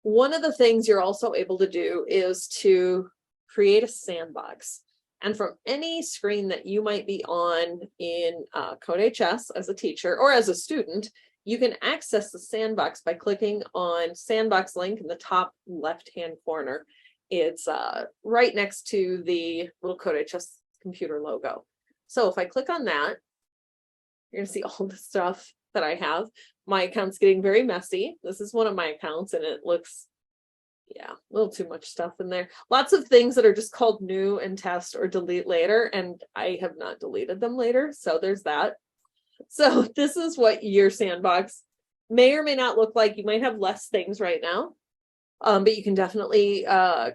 one of the things you're also able to do is to create a sandbox. And from any screen that you might be on in CodeHS as a teacher or as a student, you can access the sandbox by clicking on sandbox link in the top left-hand corner. It's right next to the little CodeHS computer logo. So if I click on that, you're going to see all the stuff that I have. My account's getting very messy. This is one of my accounts and it looks, yeah, a little too much stuff in there. Lots of things that are just called new and test or delete later. And I have not deleted them later. So there's that. So this is what your sandbox may or may not look like. You might have less things right now, but you can definitely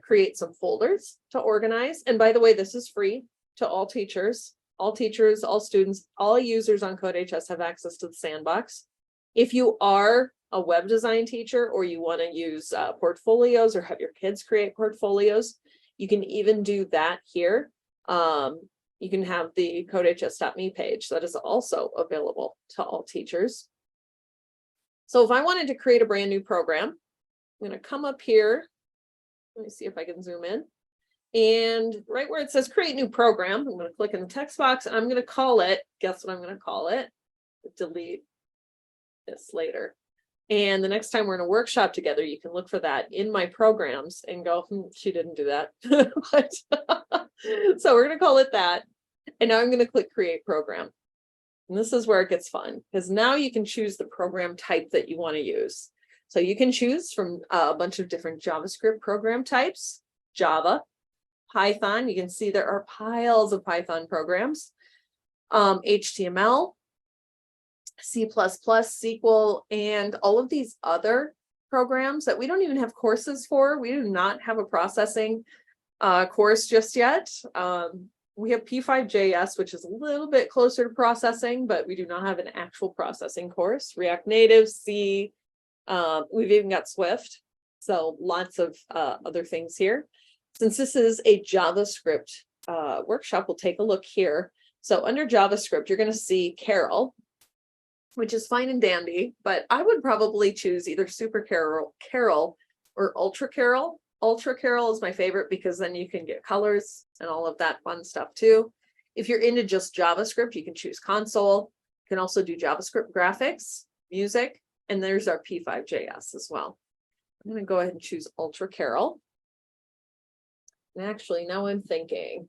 create some folders to organize. And by the way, this is free to all teachers. All teachers, all students, all users on CodeHS have access to the sandbox. If you are a web design teacher or you want to use portfolios or have your kids create portfolios, you can even do that here. You can have the codehs.me page that is also available to all teachers. So if I wanted to create a brand new program, I'm going to come up here. Let me see if I can zoom in. And right where it says create new program, I'm going to click in the text box and I'm going to call it, guess what I'm going to call it? Delete this later. And the next time we're in a workshop together, you can look for that in my programs and go, she didn't do that. But, so we're going to call it that. And now I'm going to click create program. And this is where it gets fun because now you can choose the program type that you want to use. So you can choose from a bunch of different JavaScript program types, Java, Python. You can see there are piles of Python programs, HTML, C++, SQL, and all of these other programs that we don't even have courses for. We do not have a processing course just yet. We have P5.js, which is a little bit closer to processing, but we do not have an actual processing course. React Native, C, we've even got Swift. So lots of other things here. Since this is a JavaScript workshop, we'll take a look here. So under JavaScript, you're going to see Carol, which is fine and dandy, but I would probably choose either Super Carol or Ultra Carol. Ultra Carol is my favorite because then you can get colors and all of that fun stuff too. If you're into just JavaScript, you can choose console. You can also do JavaScript graphics, music, and there's our P5.js as well. I'm going to go ahead and choose Ultra Carol. And actually, now I'm thinking,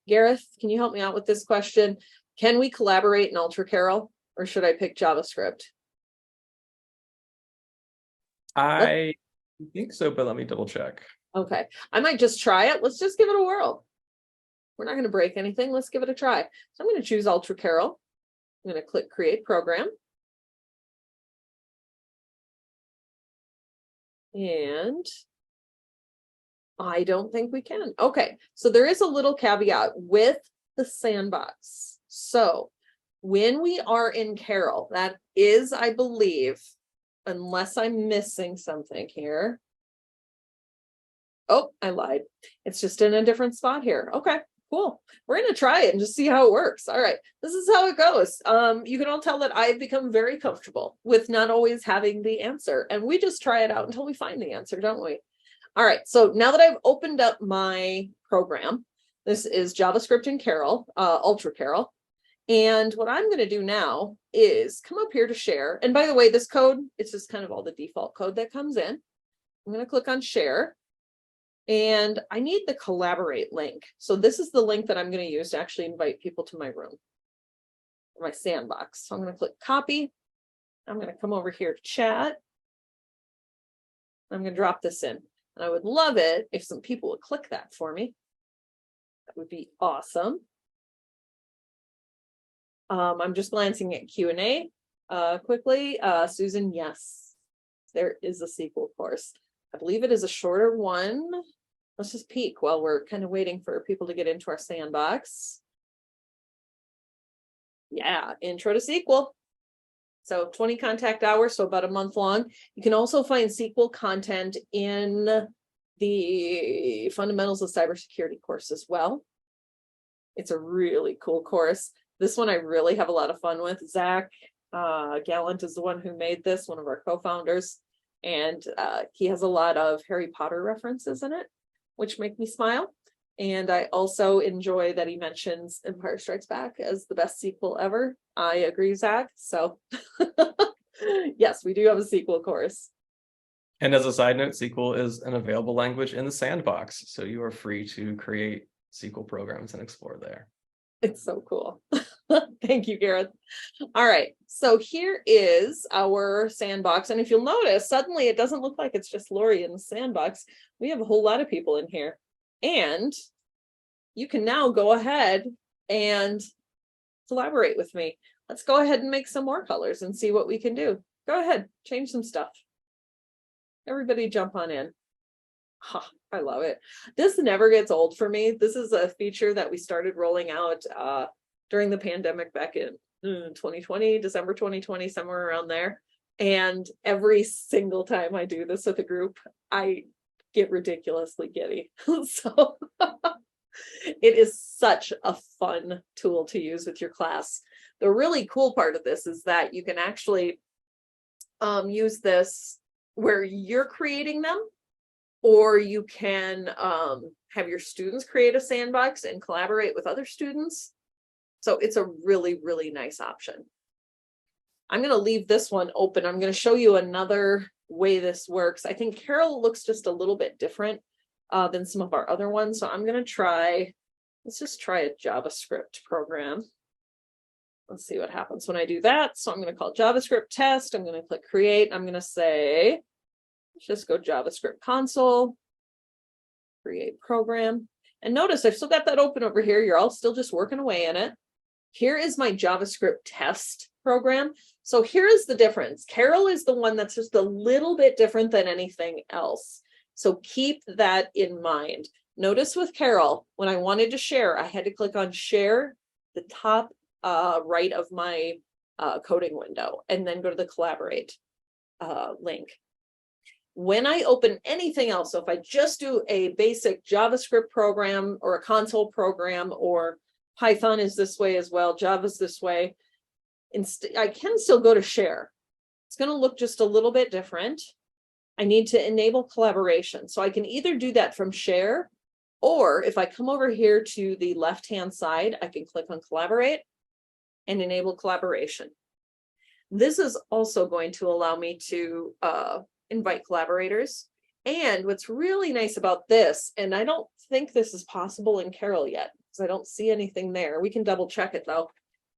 Gareth, can you help me out with this question? Can we collaborate in Ultra Carol or should I pick JavaScript? I think so, but let me double check. Okay, I might just try it. Let's just give it a whirl. We're not going to break anything. Let's give it a try. So I'm going to choose Ultra Carol. I'm going to click create program. And I don't think we can. Okay, so there is a little caveat with the sandbox. So when we are in Carol, that is, I believe, unless I'm missing something here. Oh, I lied. It's just in a different spot here. Okay, cool. We're going to try it and just see how it works. All right, this is how it goes. You can all tell that I've become very comfortable with not always having the answer. And we just try it out until we find the answer, don't we? All right, so now that I've opened up my program, this is JavaScript in Carol, Ultra Carol. And what I'm going to do now is come up here to share. And by the way, this code, it's just kind of all the default code that comes in. I'm going to click on share. And I need the collaborate link. So this is the link that I'm going to use to actually invite people to my room, my sandbox. So I'm going to click copy. I'm going to come over here to chat. I'm going to drop this in. And I would love it if some people would click that for me. That would be awesome. I'm just glancing at Q&A quickly. Susan, yes, there is a sequel course. I believe it is a shorter one. Let's just peek while we're kind of waiting for people to get into our sandbox. Yeah, intro to SQL. So 20 contact hours, so about a month long. You can also find SQL content in the Fundamentals of Cybersecurity course as well. It's a really cool course. This one I really have a lot of fun with. Zach Gallant is the one who made this, one of our co-founders. And he has a lot of Harry Potter references in it, which make me smile. And I also enjoy that he mentions Empire Strikes Back as the best sequel ever. I agree, Zach. So yes, we do have a SQL course. And as a side note, SQL is an available language in the sandbox. So you are free to create SQL programs and explore there. It's so cool. Thank you, Gareth. All right, so here is our sandbox. And if you'll notice, suddenly it doesn't look like it's just Lori in the sandbox. We have a whole lot of people in here. And you can now go ahead and collaborate with me. Let's go ahead and make some more colors and see what we can do. Go ahead, change some stuff. Everybody jump on in. Oh, I love it. This never gets old for me. This is a feature that we started rolling out during the pandemic back in 2020, December 2020, somewhere around there. And every single time I do this with a group, I get ridiculously giddy. So it is such a fun tool to use with your class. The really cool part of this is that you can actually use this where you're creating them, or you can have your students create a sandbox and collaborate with other students. So it's a really, really nice option. I'm going to leave this one open. I'm going to show you another way this works. I think Carol looks just a little bit different than some of our other ones. So I'm going to try, let's just try a JavaScript program. Let's see what happens when I do that. So I'm going to call JavaScript test. I'm going to click create. I'm going to say, let's just go JavaScript console, create program. And notice I've still got that open over here. You're all still just working away in it. Here is my JavaScript test program. So here is the difference. Carol is the one that's just a little bit different than anything else. So keep that in mind. Notice with Carol, when I wanted to share, I had to click on share, the top right of my coding window, and then go to the collaborate link. When I open anything else, so if I just do a basic JavaScript program or a console program, or Python is this way as well, Java's this way, I can still go to share. It's going to look just a little bit different. I need to enable collaboration. So I can either do that from share, or if I come over here to the left-hand side, I can click on collaborate and enable collaboration. This is also going to allow me to invite collaborators. And what's really nice about this, and I don't think this is possible in Carol yet, because I don't see anything there. We can double check it though.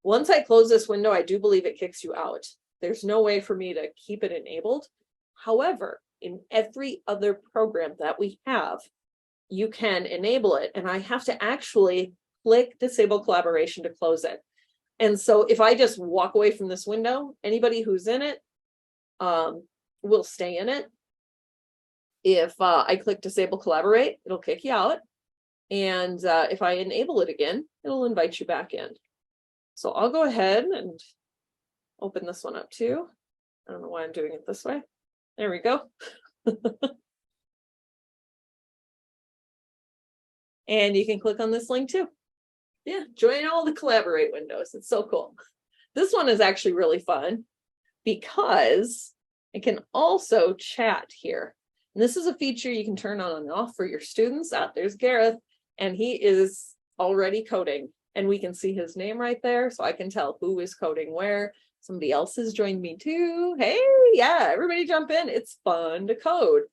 Once I close this window, I do believe it kicks you out. There's no way for me to keep it enabled. However, in every other program that we have, you can enable it. And I have to actually click disable collaboration to close it. And so if I just walk away from this window, anybody who's in it will stay in it. If I click disable collaborate, it'll kick you out. And if I enable it again, it'll invite you back in. So I'll go ahead and open this one up too. I don't know why I'm doing it this way. There we go. And you can click on this link too. Yeah, join all the collaborate windows. It's so cool. This one is actually really fun because it can also chat here. And this is a feature you can turn on and off for your students. There's Gareth, and he is already coding, and we can see his name right there. So I can tell who is coding where. Somebody else has joined me too. Hey, yeah, everybody jump in. It's fun to code.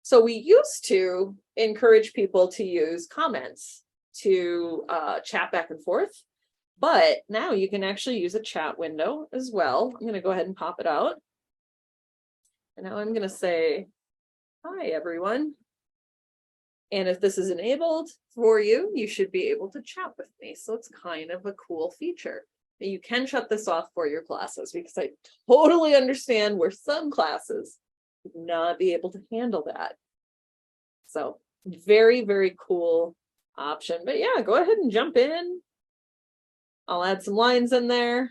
So we used to encourage people to use comments to chat back and forth, but now you can actually use a chat window as well. I'm going to go ahead and pop it out. And now I'm going to say, hi, everyone. And if this is enabled for you, you should be able to chat with me. So it's kind of a cool feature. You can shut this off for your classes because I totally understand where some classes would not be able to handle that. So very, very cool option. But yeah, go ahead and jump in. I'll add some lines in there.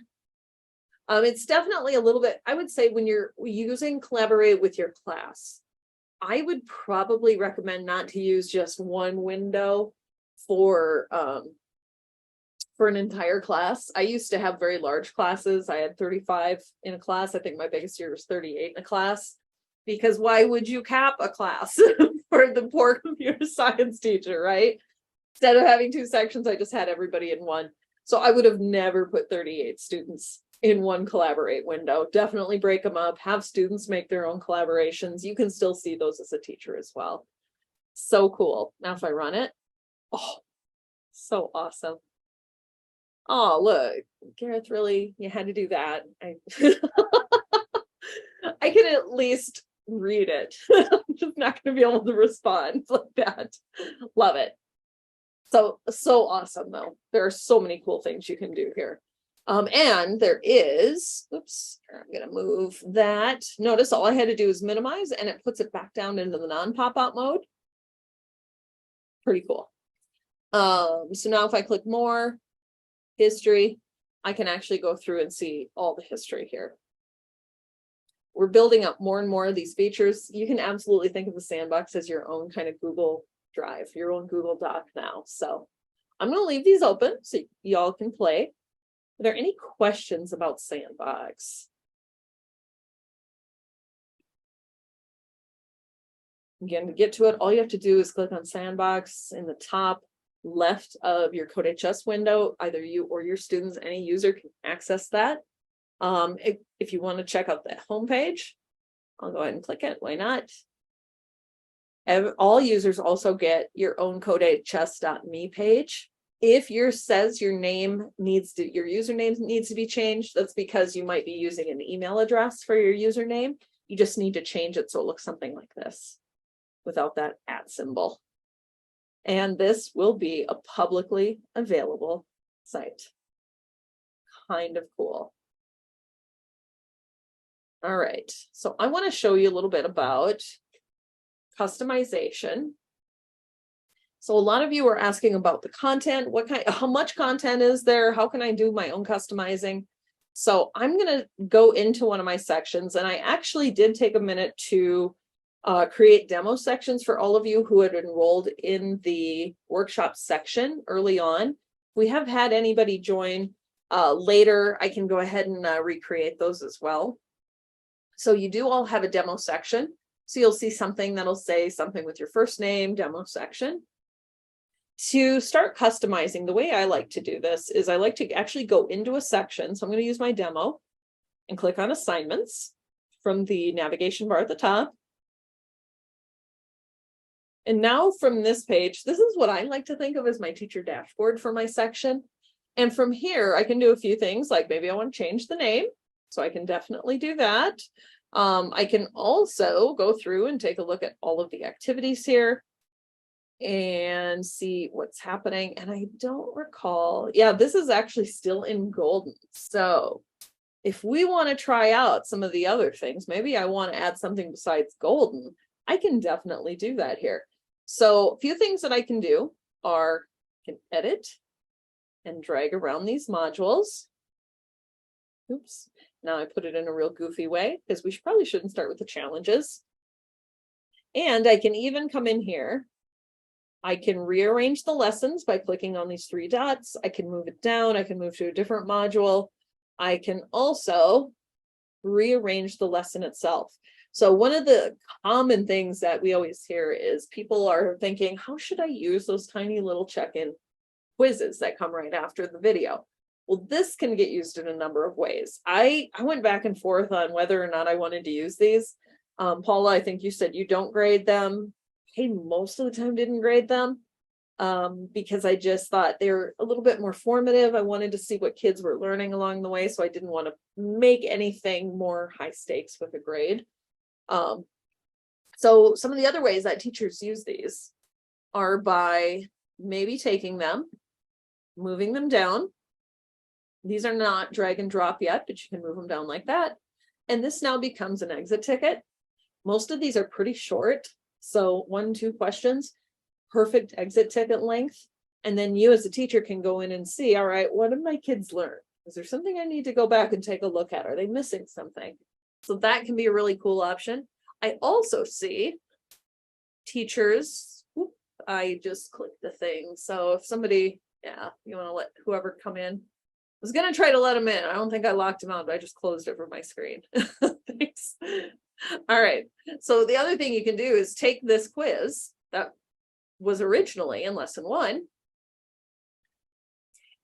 It's definitely a little bit, I would say when you're using Collaborate with your class, I would probably recommend not to use just one window for an entire class. I used to have very large classes. I had 35 in a class. I think my biggest year was 38 in a class, because why would you cap a class for the poor computer science teacher, right? Instead of having two sections, I just had everybody in one. So I would have never put 38 students in one Collaborate window. Definitely break them up, have students make their own collaborations. You can still see those as a teacher as well. So cool. Now if I run it, oh, so awesome. Oh, look, Gareth, really, you had to do that. I can at least read it. I'm just not going to be able to respond like that. Love it. So awesome, though. There are so many cool things you can do here. And there is, oops, I'm going to move that. Notice all I had to do is minimize, and it puts it back down into the non-pop-out mode. Pretty cool. So now if I click more, history, I can actually go through and see all the history here. We're building up more and more of these features. You can absolutely think of the sandbox as your own kind of Google Drive, your own Google Doc now. So I'm going to leave these open so y'all can play. Are there any questions about Sandbox? Again, to get to it, all you have to do is click on Sandbox in the top left of your CodeHS window. Either you or your students, any user can access that. If you want to check out the homepage, I'll go ahead and click it. Why not? All users also get your own CodeHS.me page. If yours says your username needs to be changed, that's because you might be using an email address for your username. You just need to change it so it looks something like this without that @ symbol. And this will be a publicly available site. Kind of cool. All right, so I want to show you a little bit about customization. So a lot of you are asking about the content. How much content is there? How can I do my own customizing? So I'm going to go into one of my sections, and I actually did take a minute to create demo sections for all of you who had enrolled in the workshop section early on. If we have had anybody join later, I can go ahead and recreate those as well. So you do all have a demo section. So you'll see something that'll say something with your first name, demo section. To start customizing, the way I like to do this is I like to actually go into a section. So I'm going to use my demo and click on assignments from the navigation bar at the top. And now from this page, this is what I like to think of as my teacher dashboard for my section. And from here, I can do a few things, like maybe I want to change the name. So I can definitely do that. I can also go through and take a look at all of the activities here. and see what's happening. And I don't recall. Yeah, this is actually still in golden. So if we want to try out some of the other things, maybe I want to add something besides golden, I can definitely do that here. So a few things that I can do are I can edit and drag around these modules. Oops. Now I put it in a real goofy way because we probably shouldn't start with the challenges. And I can even come in here. I can rearrange the lessons by clicking on these 3 dots. I can move it down. I can move to a different module. I can also rearrange the lesson itself. So one of the common things that we always hear is people are thinking, how should I use those tiny little check-in quizzes that come right after the video? Well, this can get used in a number of ways. I went back and forth on whether or not I wanted to use these. Paula, I think you said you don't grade them. I most of the time didn't grade them because I just thought they're a little bit more formative. I wanted to see what kids were learning along the way, so I didn't want to make anything more high stakes with a grade. So some of the other ways that teachers use these are by maybe taking them, moving them down. These are not drag and drop yet, but you can move them down like that. And this now becomes an exit ticket. Most of these are pretty short. So 1, 2 questions, perfect exit ticket length. And then you as a teacher can go in and see, all right, what did my kids learn? Is there something I need to go back and take a look at? Are they missing something? So that can be a really cool option. I also see teachers, I just clicked the thing. So if somebody, yeah, you want to let whoever come in. I was going to try to let them in. I don't think I locked them out, but I just closed it from my screen. Thanks. All right. So the other thing you can do is take this quiz that was originally in lesson 1.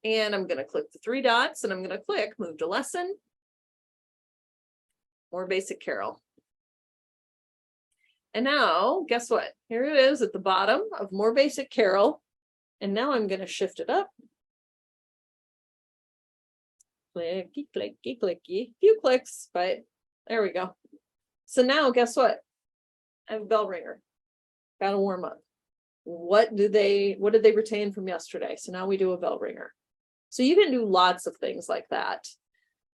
And I'm going to click the 3 dots and I'm going to click move to lesson. More basic Carol. And now guess what? Here it is at the bottom of more basic Carol. And now I'm going to shift it up. Clicky, clicky, clicky, few clicks, but there we go. So now guess what? I have a bell ringer. Got to warm up. What did they retain from yesterday? So now we do a bell ringer. So you can do lots of things like that.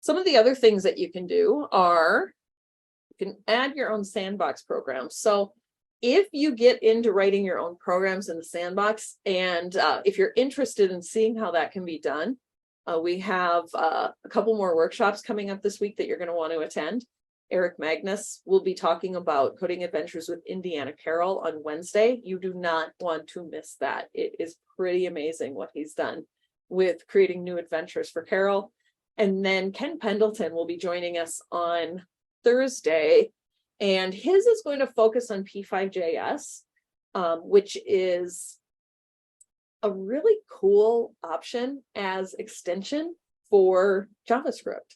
Some of the other things that you can do are you can add your own sandbox programs. So if you get into writing your own programs in the sandbox, and if you're interested in seeing how that can be done, we have a couple more workshops coming up this week that you're going to want to attend. Eric Magnus will be talking about coding adventures with Indiana Carroll on Wednesday. You do not want to miss that. It is pretty amazing what he's done with creating new adventures for Carroll. And then Ken Pendleton will be joining us on Thursday, and his is going to focus on P5JS, which is a really cool option as extension for JavaScript.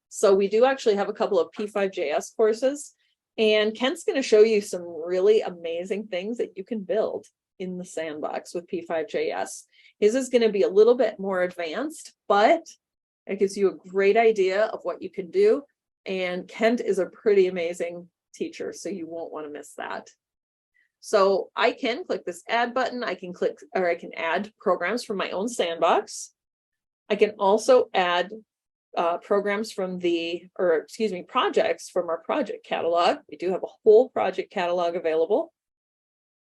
So we do actually have a couple of P5JS courses, and Ken's going to show you some really amazing things that you can build in the sandbox with P5JS. His is going to be a little bit more advanced, but it gives you a great idea of what you can do. And Kent is a pretty amazing teacher, so you won't want to miss that. So I can click this add button. I can click, or I can add programs from my own sandbox. I can also add programs from projects from our project catalog. We do have a whole project catalog available.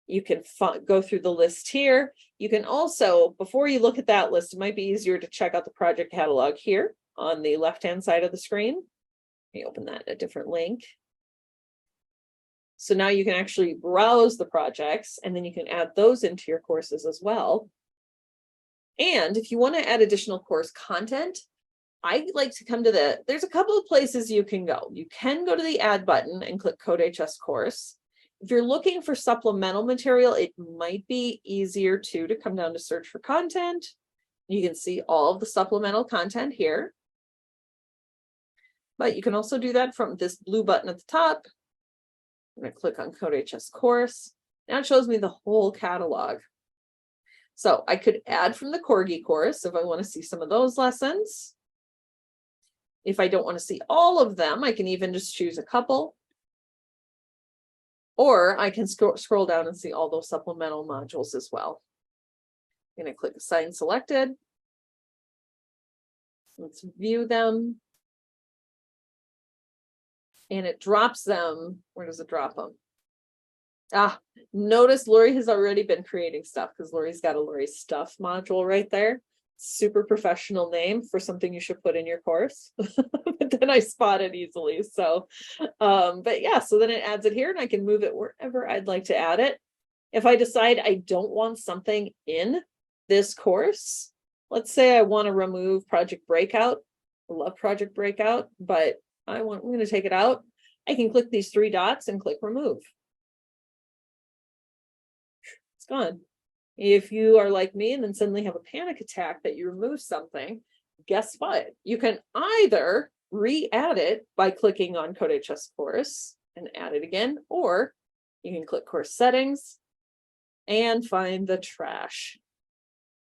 You can go through the list here. You can also, before you look at that list, it might be easier to check out the project catalog here on the left-hand side of the screen. Let me open that in a different link. So now you can actually browse the projects, and then you can add those into your courses as well. And if you want to add additional course content, I like to come to there's a couple of places you can go. You can go to the add button and click CodeHS course. If you're looking for supplemental material, it might be easier to come down to search for content. You can see all of the supplemental content here. But you can also do that from this blue button at the top. I'm going to click on CodeHS course. Now it shows me the whole catalog. So I could add from the Corgi course if I want to see some of those lessons. If I don't want to see all of them, I can even just choose a couple. Or I can scroll down and see all those supplemental modules as well. I'm going to click Assign Selected. Let's view them. And it drops them. Where does it drop them? Notice Lori has already been creating stuff because Lori's got a Lori Stuff module right there. Super professional name for something you should put in your course. But then I spot it easily. So, but yeah, so then it adds it here and I can move it wherever I'd like to add it. If I decide I don't want something in this course, let's say I want to remove Project Breakout. I love Project Breakout, but I'm going to take it out. I can click these 3 dots and click Remove. It's gone. If you are like me and then suddenly have a panic attack that you remove something, guess what? You can either re-add it by clicking on CodeHS course and add it again, or you can click course settings and find the trash.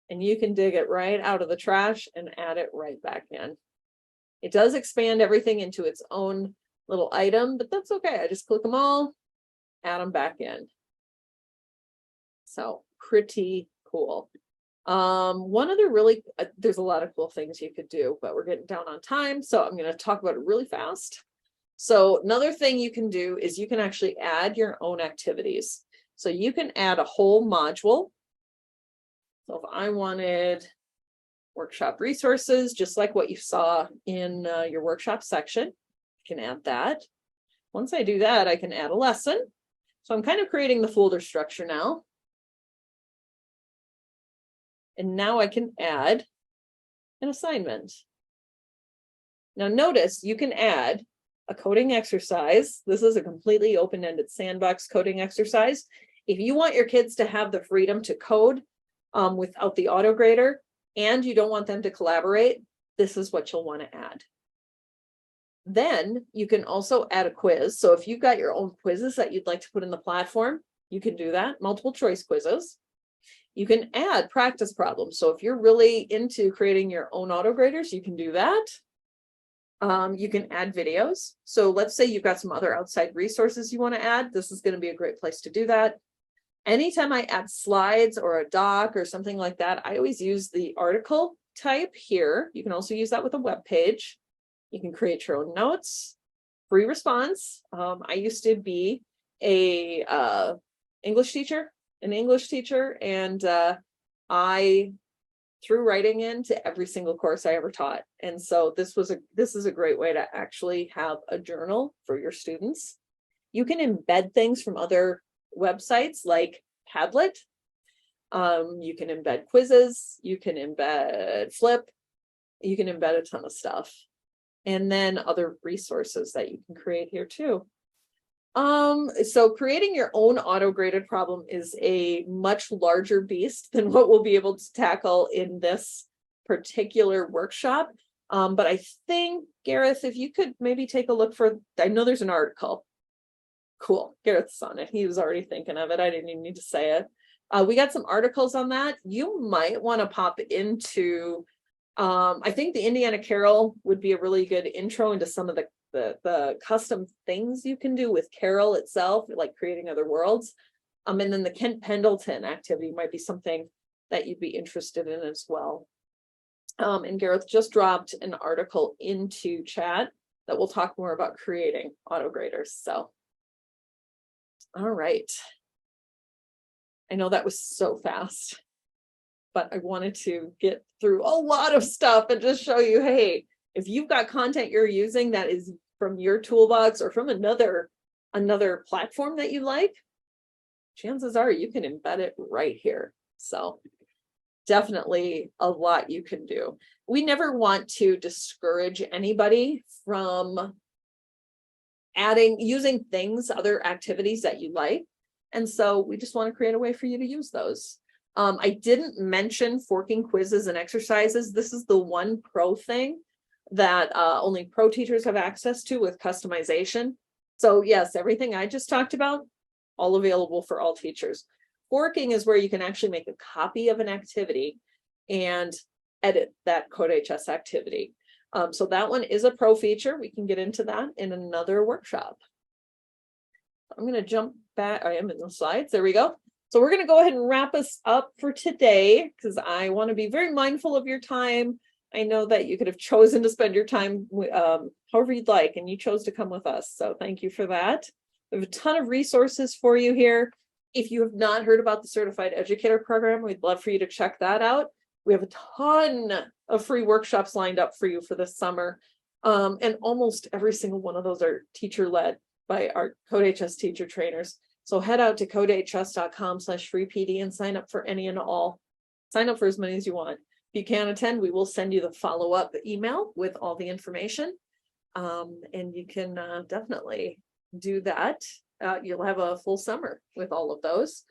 And you can dig it right out of the trash and add it right back in. It does expand everything into its own little item, but that's okay. I just click them all, add them back in. So pretty cool. One other really, there's a lot of cool things you could do, but we're getting down on time. So I'm going to talk about it really fast. So another thing you can do is you can actually add your own activities. So you can add a whole module. So if I wanted workshop resources, just like what you saw in your workshop section, I can add that. Once I do that, I can add a lesson. So I'm kind of creating the folder structure now. And now I can add an assignment. Now notice you can add a coding exercise. This is a completely open-ended sandbox coding exercise. If you want your kids to have the freedom to code without the auto grader, and you don't want them to collaborate, this is what you'll want to add. Then you can also add a quiz. So if you've got your own quizzes that you'd like to put in the platform, you can do that, multiple choice quizzes. You can add practice problems. So if you're really into creating your own auto graders, you can do that. You can add videos. So let's say you've got some other outside resources you want to add. This is going to be a great place to do that. Anytime I add slides or a doc or something like that, I always use the article type here. You can also use that with a web page. You can create your own notes, free response. I used to be an English teacher, and I threw writing into every single course I ever taught. And so this is a great way to actually have a journal for your students. You can embed things from other websites like Padlet. You can embed quizzes, you can embed Flip, you can embed a ton of stuff. And then other resources that you can create here too. So creating your own auto-graded problem is a much larger beast than what we'll be able to tackle in this particular workshop. But I think, Gareth, if you could maybe take a look for, I know there's an article. Cool, Gareth's on it. He was already thinking of it. I didn't even need to say it. We got some articles on that. You might want to pop into, I think the Indiana Carol would be a really good intro into some of the custom things you can do with Carol itself, like creating other worlds. And then the Kent Pendleton activity might be something that you'd be interested in as well. And Gareth just dropped an article into chat that will talk more about creating auto graders. So, all right. I know that was so fast, but I wanted to get through a lot of stuff and just show you, hey, if you've got content you're using that is from your toolbox or from another platform that you like, chances are you can embed it right here. So definitely a lot you can do. We never want to discourage anybody from using things, other activities that you like. And so we just want to create a way for you to use those. I didn't mention forking quizzes and exercises. This is the one pro thing that only pro teachers have access to with customization. So yes, everything I just talked about, all available for all teachers. Forking is where you can actually make a copy of an activity and edit that CodeHS activity. So that one is a pro feature. We can get into that in another workshop. I'm going to jump back. I am in the slides. There we go. So we're going to go ahead and wrap us up for today because I want to be very mindful of your time. I know that you could have chosen to spend your time however you'd like, and you chose to come with us. So thank you for that. We have a ton of resources for you here. If you have not heard about the Certified Educator Program, we'd love for you to check that out. We have a ton of free workshops lined up for you for this summer. And almost every single one of those are teacher-led by our CodeHS teacher trainers. So head out to codehs.com/freepd and sign up for any and all. Sign up for as many as you want. If you can't attend, we will send you the follow-up email with all the information. And you can definitely do that. You'll have a full summer with all of those.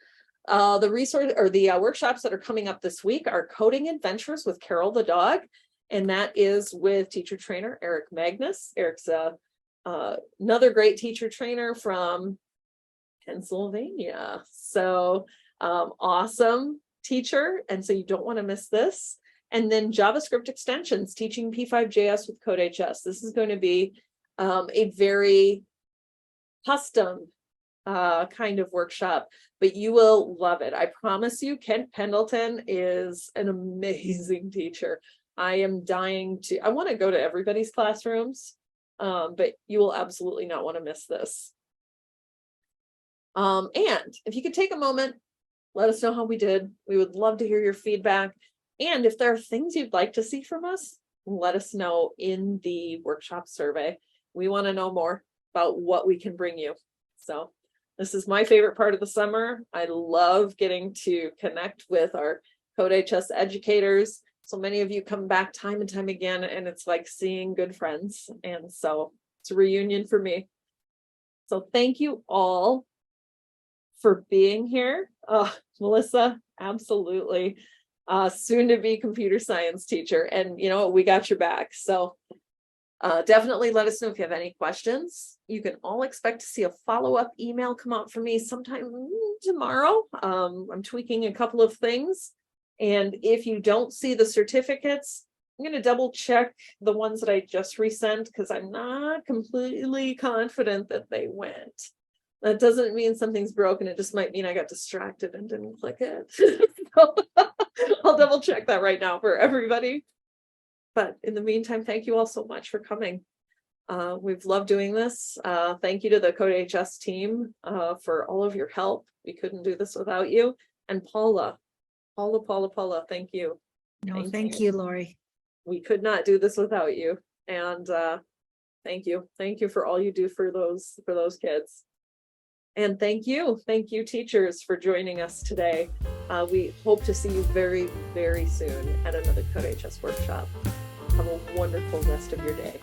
The resource or the workshops that are coming up this week are Coding Adventures with Carol the dog. And that is with teacher trainer Eric Magnus. Eric's another great teacher trainer from Pennsylvania. So awesome teacher. And so you don't want to miss this. And then JavaScript extensions, teaching P5JS with CodeHS. This is going to be a very custom kind of workshop, but you will love it. I promise you, Kent Pendleton is an amazing teacher. I am dying to, I want to go to everybody's classrooms, but you will absolutely not want to miss this. And if you could take a moment, let us know how we did. We would love to hear your feedback. And if there are things you'd like to see from us, let us know in the workshop survey. We want to know more about what we can bring you. So this is my favorite part of the summer. I love getting to connect with our CodeHS educators. So many of you come back time and time again, and it's like seeing good friends. And so it's a reunion for me. So thank you all for being here. Melissa, absolutely. Soon to be computer science teacher. And you know, we got your back. So definitely let us know if you have any questions. You can all expect to see a follow-up email come out from me sometime tomorrow. I'm tweaking a couple of things. And if you don't see the certificates, I'm going to double check the ones that I just resent because I'm not completely confident that they went. That doesn't mean something's broken. It just might mean I got distracted and didn't click it. So, I'll double check that right now for everybody. But in the meantime, thank you all so much for coming. We've loved doing this. Thank you to the CodeHS team for all of your help. We couldn't do this without you. And Paula, thank you. No, thank you, Lori. We could not do this without you. And thank you. Thank you for all you do for those kids. And thank you teachers for joining us today. We hope to see you very, very soon at another CodeHS workshop. Have a wonderful rest of your day.